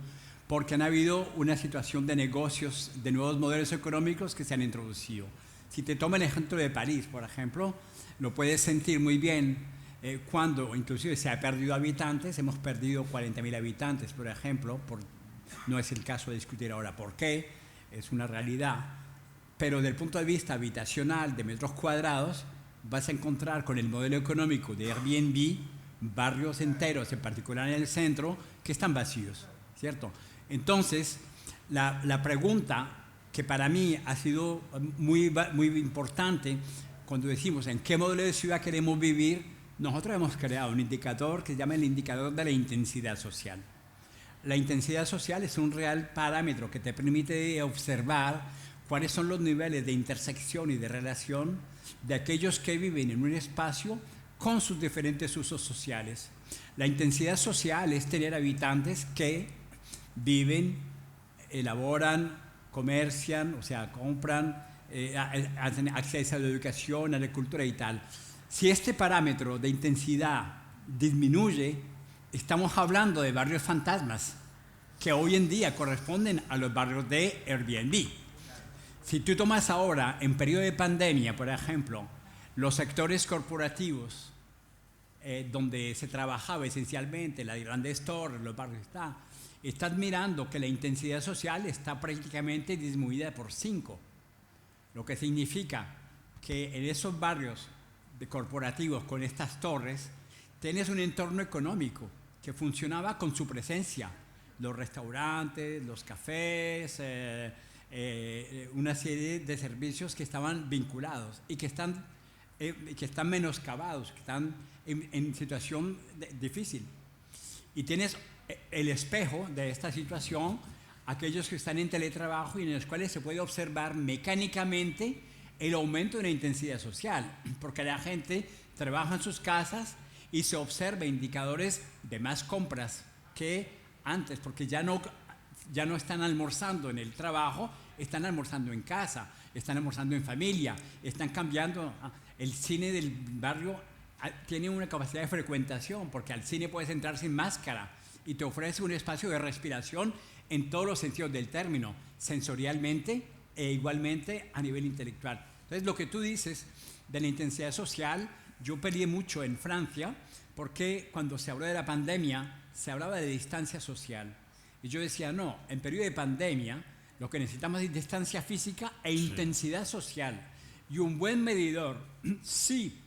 porque han habido una situación de negocios, de nuevos modelos económicos que se han introducido. Si te tomo el ejemplo de París, por ejemplo, lo puedes sentir muy bien cuando inclusive se ha perdido habitantes, hemos perdido 40.000 habitantes, por ejemplo, no es el caso de discutir ahora por qué, es una realidad, pero desde el punto de vista habitacional de metros cuadrados, vas a encontrar con el modelo económico de Airbnb barrios enteros, en particular en el centro, que están vacíos, ¿cierto? Entonces, la pregunta que para mí ha sido muy importante cuando decimos en qué modelo de ciudad queremos vivir, nosotros hemos creado un indicador que se llama el indicador de la intensidad social. La intensidad social es un real parámetro que te permite observar cuáles son los niveles de intersección y de relación de aquellos que viven en un espacio con sus diferentes usos sociales. La intensidad social es tener habitantes que viven, elaboran, comercian, o sea, compran, hacen acceso a la educación, a la cultura y tal. Si este parámetro de intensidad disminuye, estamos hablando de barrios fantasmas que hoy en día corresponden a los barrios de Airbnb. Si tú tomas ahora, en periodo de pandemia, por ejemplo, los sectores corporativos, donde se trabajaba esencialmente, las grandes torres, los barrios, estás mirando que la intensidad social está prácticamente disminuida por 5, lo que significa que en esos barrios de corporativos con estas torres tienes un entorno económico que funcionaba con su presencia, los restaurantes, los cafés, una serie de servicios que estaban vinculados y que están menoscabados, que están en situación difícil. Y tienes el espejo de esta situación, aquellos que están en teletrabajo y en los cuales se puede observar mecánicamente el aumento de la intensidad social, porque la gente trabaja en sus casas y se observa indicadores de más compras que antes, porque ya no están almorzando en el trabajo, están almorzando en casa, están almorzando en familia, están cambiando. El cine del barrio tiene una capacidad de frecuentación, porque al cine puedes entrar sin máscara y te ofrece un espacio de respiración en todos los sentidos del término, sensorialmente e igualmente a nivel intelectual. Entonces, lo que tú dices de la intensidad social, yo peleé mucho en Francia, porque cuando se habló de la pandemia, se hablaba de distancia social. Y yo decía, no, en periodo de pandemia, lo que necesitamos es distancia física e intensidad social. Y un buen medidor, si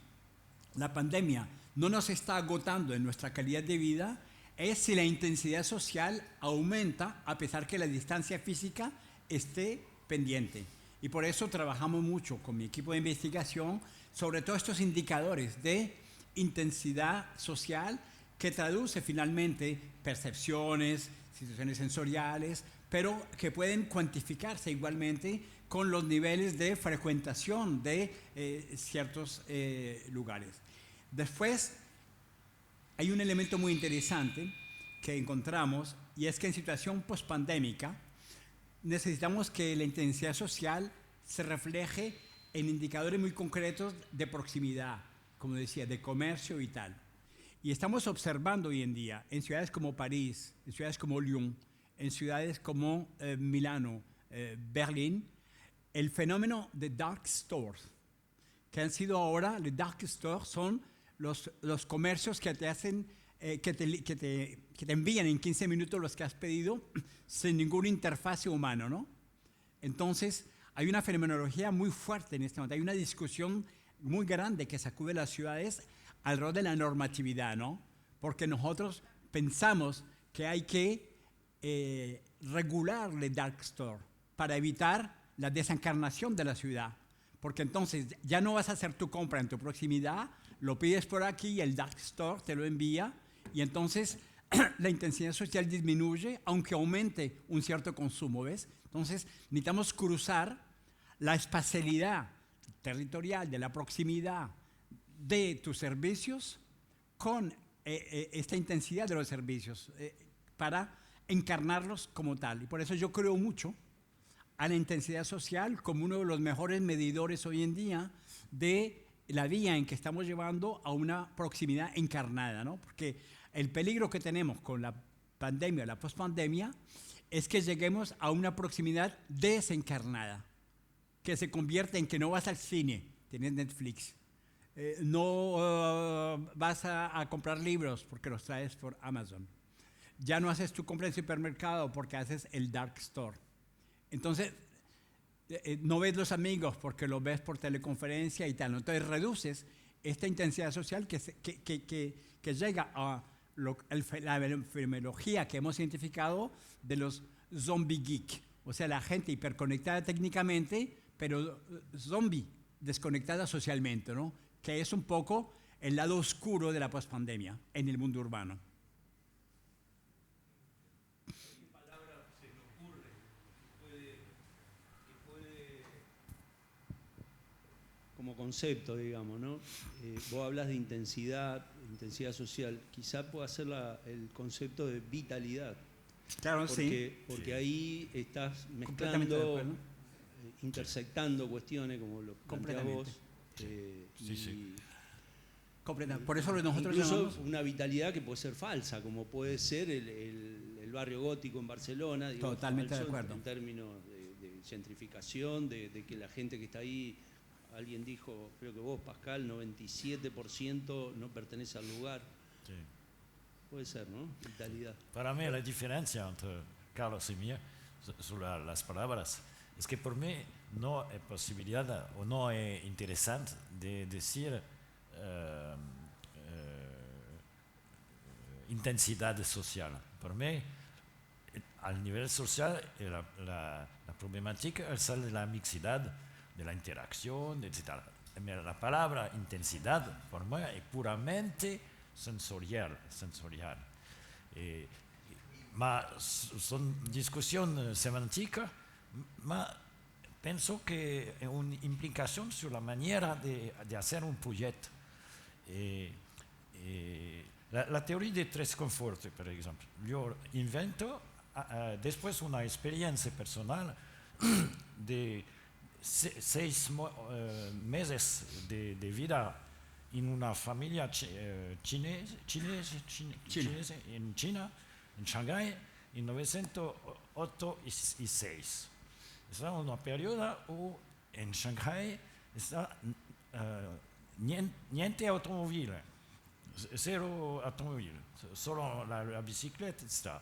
la pandemia no nos está agotando en nuestra calidad de vida, es si la intensidad social aumenta a pesar que la distancia física esté pendiente. Y por eso trabajamos mucho con mi equipo de investigación sobre todos estos indicadores de intensidad social que traduce finalmente percepciones, situaciones sensoriales, pero que pueden cuantificarse igualmente con los niveles de frecuentación de ciertos lugares. Después, hay un elemento muy interesante que encontramos, y es que en situación pospandémica necesitamos que la intensidad social se refleje en indicadores muy concretos de proximidad, como decía, de comercio y tal. Y estamos observando hoy en día en ciudades como París, en ciudades como Lyon, en ciudades como Milano, Berlín, el fenómeno de dark stores, que han sido ahora, los dark stores son los comercios que te hacen, que te envían en 15 minutos los que has pedido sin ninguna interfase humana, ¿no? Entonces, hay una fenomenología muy fuerte en este momento, hay una discusión muy grande que sacude las ciudades alrededor de la normatividad, ¿no? Porque nosotros pensamos que hay que regular el dark store para evitar la desencarnación de la ciudad. Porque entonces ya no vas a hacer tu compra en tu proximidad, lo pides por aquí y el dark store te lo envía y entonces la intensidad social disminuye aunque aumente un cierto consumo, ¿ves? Entonces necesitamos cruzar la espacialidad territorial de la proximidad de tus servicios con esta intensidad de los servicios para encarnarlos como tal. Y por eso yo creo mucho a la intensidad social como uno de los mejores medidores hoy en día de la vía en que estamos llevando a una proximidad encarnada, ¿no? Porque el peligro que tenemos con la pandemia, la pospandemia, es que lleguemos a una proximidad desencarnada, que se convierte en que no vas al cine, tienes Netflix, no vas a comprar libros porque los traes por Amazon, ya no haces tu compra en supermercado porque haces el dark store. Entonces, no ves los amigos porque los ves por teleconferencia y tal. Entonces, reduces esta intensidad social que llega a la fenomenología que hemos identificado de los zombie geek. O sea, la gente hiperconectada técnicamente, pero zombie, desconectada socialmente, ¿no? Que es un poco el lado oscuro de la pospandemia en el mundo urbano. Como concepto, digamos, ¿no? Vos hablas de intensidad social, quizá pueda ser el concepto de vitalidad. Claro, sí. Porque ahí estás mezclando, intersectando cuestiones como lo planteás vos. Sí. Por eso nosotros incluso llamamos una vitalidad que puede ser falsa, como puede ser el barrio gótico en Barcelona. Digo, totalmente falso de acuerdo. En términos de gentrificación, de que la gente que está ahí, alguien dijo, creo que vos, Pascal, 97% no pertenece al lugar. Sí. Puede ser, ¿no? Vitalidad. Para mí la diferencia entre Carlos y mía sobre las palabras es que por mí no hay posibilidad o no es interesante de decir intensidad social. Por mí, al nivel social, la problemática es de la mixidad, de la interacción, etc. La palabra intensidad, por mí, es puramente sensorial. Ma son discusión semántica, ma penso que es una implicación sobre la manera de hacer un proyecto. La teoría de tres confortes, por ejemplo. Yo invento después una experiencia personal de 6 meses de vida en una familia chinesa en China, en Shanghái, en 1986. Es un periodo où en Shanghái está niente automóvil, cero automóvil, solo la bicicleta está.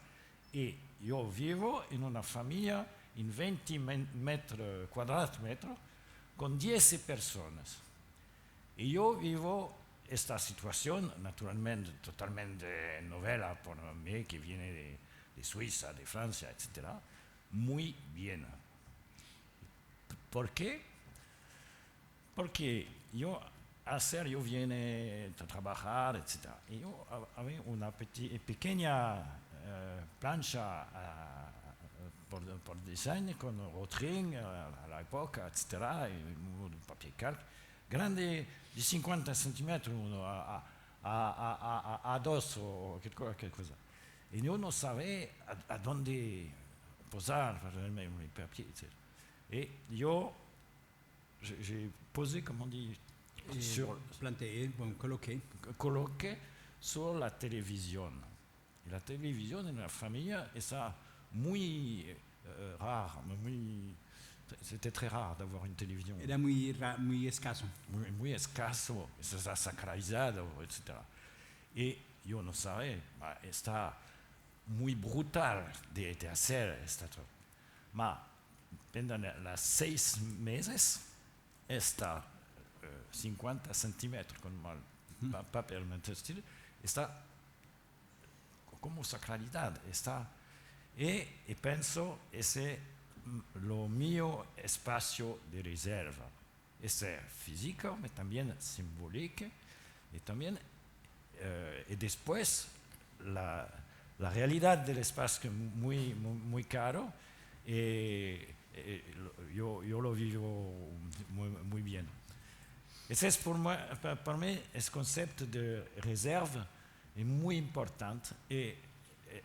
Y yo vivo en una familia en 20 metros cuadrados con 10 personas. Y yo vivo esta situación, naturalmente, totalmente novela por mí, que viene de Suiza, de Francia, etc., muy bien. ¿Por qué? Porque yo viene a trabajar, etc. Y yo había una pequeña plancha por diseño con Rotring a la época, etc. Y un papel calc grande de 50 centímetros a 2 o qualche cosa. Y yo no sabía a dónde posar para el papier, etc. Et j'ai posé, comment on dit, coloqué sur la télévision. Et la télévision en la famille, et ça, muy rare, c'était très rare d'avoir une télévision. Era muy escaso. Muy escaso, está sacralizado, etc. Y yo no sabía, está muy brutal de hacer esta cosa. Pendant las 6 meses, está 50 centímetros con el papel textil, está como sacralidad, está, y pienso ese lo mío espacio de reserva, es físico, pero también simbólico, y también, y después la realidad del espacio muy caro, yo lo vivo muy bien. Ese es para mí el concepto de reserva es muy importante y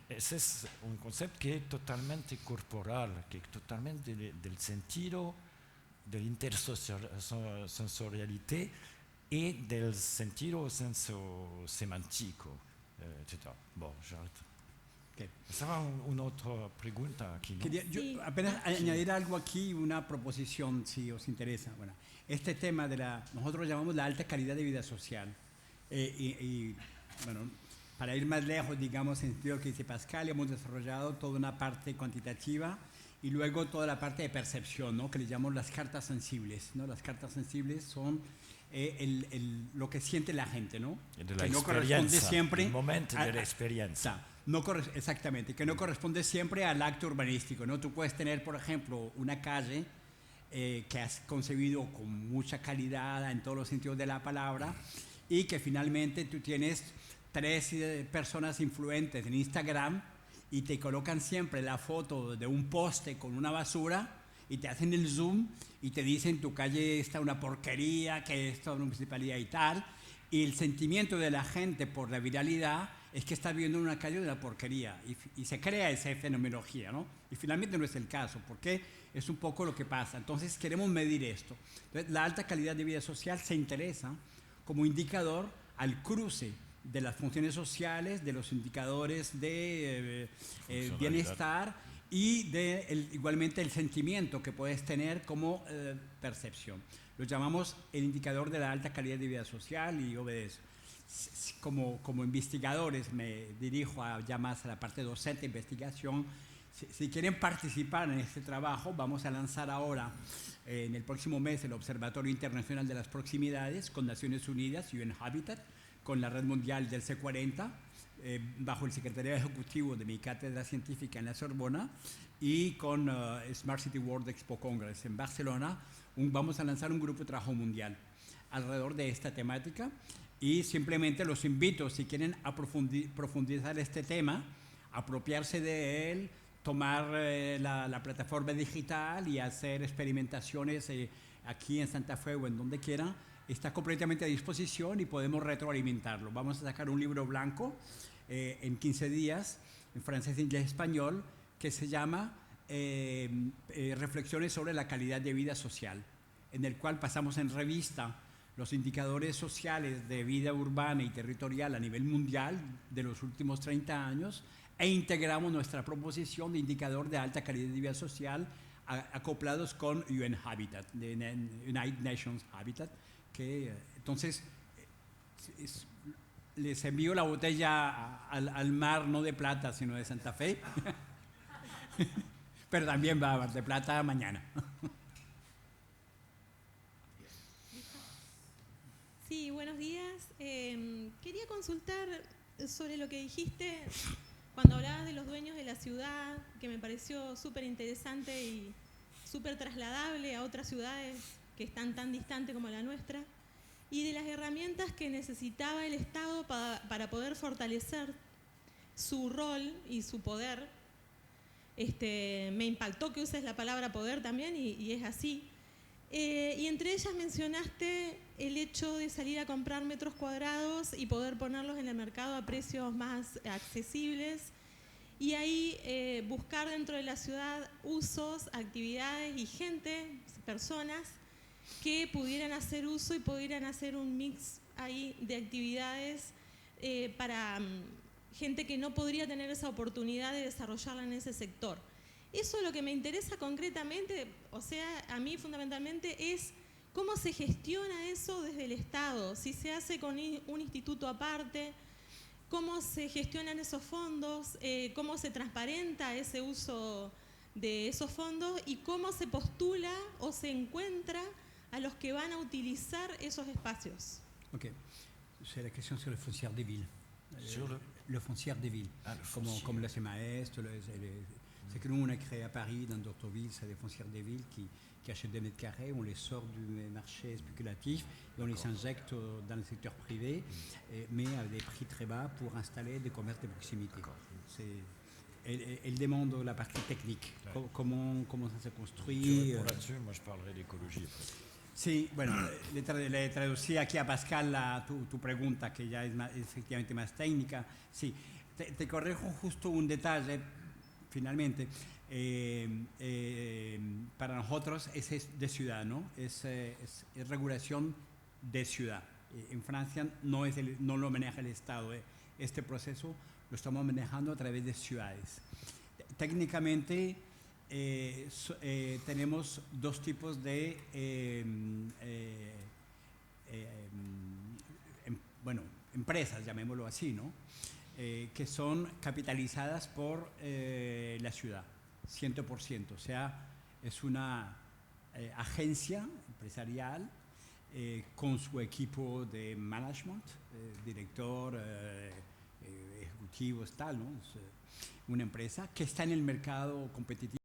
ese es un concepto que es totalmente corporal, que es totalmente del sentido, de la intersensorialidad y del sentido semántico, etc. Bueno, Okay. Estaba una otra pregunta aquí, ¿no? Quería yo apenas añadir algo aquí, una proposición, si os interesa. Bueno, este tema nosotros llamamos la alta calidad de vida social. Bueno, para ir más lejos, digamos, en el sentido que dice Pascal, hemos desarrollado toda una parte cuantitativa y luego toda la parte de percepción, ¿no? Que le llamamos las cartas sensibles, ¿no? Las cartas sensibles son lo que siente la gente, ¿no? De la que no corresponde siempre el momento de la experiencia. Exactamente, que no corresponde siempre al acto urbanístico, ¿no? Tú puedes tener, por ejemplo, una calle que has concebido con mucha calidad en todos los sentidos de la palabra y que finalmente tú tienes 3 personas influentes en Instagram y te colocan siempre la foto de un poste con una basura y te hacen el zoom y te dicen tu calle está una porquería, que esto es una municipalidad y tal, y el sentimiento de la gente por la viralidad es que está viendo una calle de la porquería y se crea esa fenomenología, ¿no? Y finalmente no es el caso, porque es un poco lo que pasa. Entonces queremos medir esto. Entonces, la alta calidad de vida social se interesa como indicador al cruce de las funciones sociales, de los indicadores de bienestar y igualmente el sentimiento que puedes tener como percepción. Lo llamamos el indicador de la alta calidad de vida social y obedece. Como investigadores me dirijo ya más a la parte docente de investigación. Si quieren participar en este trabajo, vamos a lanzar ahora en el próximo mes el Observatorio Internacional de las Proximidades con Naciones Unidas, UN Habitat, con la Red Mundial del C40, bajo el Secretariado Ejecutivo de mi cátedra científica en la Sorbona y con Smart City World Expo Congress en Barcelona. Vamos a lanzar un grupo de trabajo mundial alrededor de esta temática. Y simplemente los invito, si quieren profundizar este tema, apropiarse de él, tomar la plataforma digital y hacer experimentaciones aquí en Santa Fe o en donde quieran, está completamente a disposición y podemos retroalimentarlo. Vamos a sacar un libro blanco en 15 días, en francés, inglés y español, que se llama Reflexiones sobre la calidad de vida social, en el cual pasamos en revista los indicadores sociales de vida urbana y territorial a nivel mundial de los últimos 30 años e integramos nuestra proposición de indicador de alta calidad de vida social acoplados con UN Habitat, de United Nations Habitat, que entonces les envío la botella al mar, no de plata, sino de Santa Fe, pero también va a haber de plata mañana. Sí, buenos días. Quería consultar sobre lo que dijiste cuando hablabas de los dueños de la ciudad, que me pareció súper interesante y súper trasladable a otras ciudades que están tan distantes como la nuestra, y de las herramientas que necesitaba el Estado para poder fortalecer su rol y su poder. Me impactó que uses la palabra poder también y es así. Y entre ellas mencionaste el hecho de salir a comprar metros cuadrados y poder ponerlos en el mercado a precios más accesibles y ahí buscar dentro de la ciudad usos, actividades y gente, personas que pudieran hacer uso y pudieran hacer un mix ahí de actividades para gente que no podría tener esa oportunidad de desarrollarla en ese sector. Eso es lo que me interesa concretamente, o sea, a mí fundamentalmente es cómo se gestiona eso desde el Estado, si se hace con un instituto aparte, cómo se gestionan esos fondos, cómo se transparenta ese uso de esos fondos y cómo se postula o se encuentra a los que van a utilizar esos espacios. Ok, c'est la question sur le foncière des villes. Sur le foncière des villes, Ah, le foncier. comme la CMAEST, c'est que nous on a créé à Paris, dans d'autres villes, c'est des foncières des villes qui achètent des mètres carrés, on les sort du marché spéculatif et on les injecte dans le secteur privé, mais à des prix très bas pour installer des commerces de proximité. Elle demande la partie technique, Ouais. comment ça se Tu construit. réponds là-dessus, moi je parlerai d'écologie après. Sí, bueno, le traducí aquí a Pascal tu pregunta, que ya es efectivamente más técnica. Sí, te corrijo justo un detalle, finalmente. Para nosotros es de ciudad, ¿no? Es regulación de ciudad. En Francia no lo maneja el Estado. Este proceso lo estamos manejando a través de ciudades. Técnicamente, tenemos dos tipos de empresas, llamémoslo así, ¿no? Que son capitalizadas por la ciudad, 100%. O sea, es una agencia empresarial con su equipo de management, director, ejecutivos, tal, ¿no? Es una empresa que está en el mercado competitivo.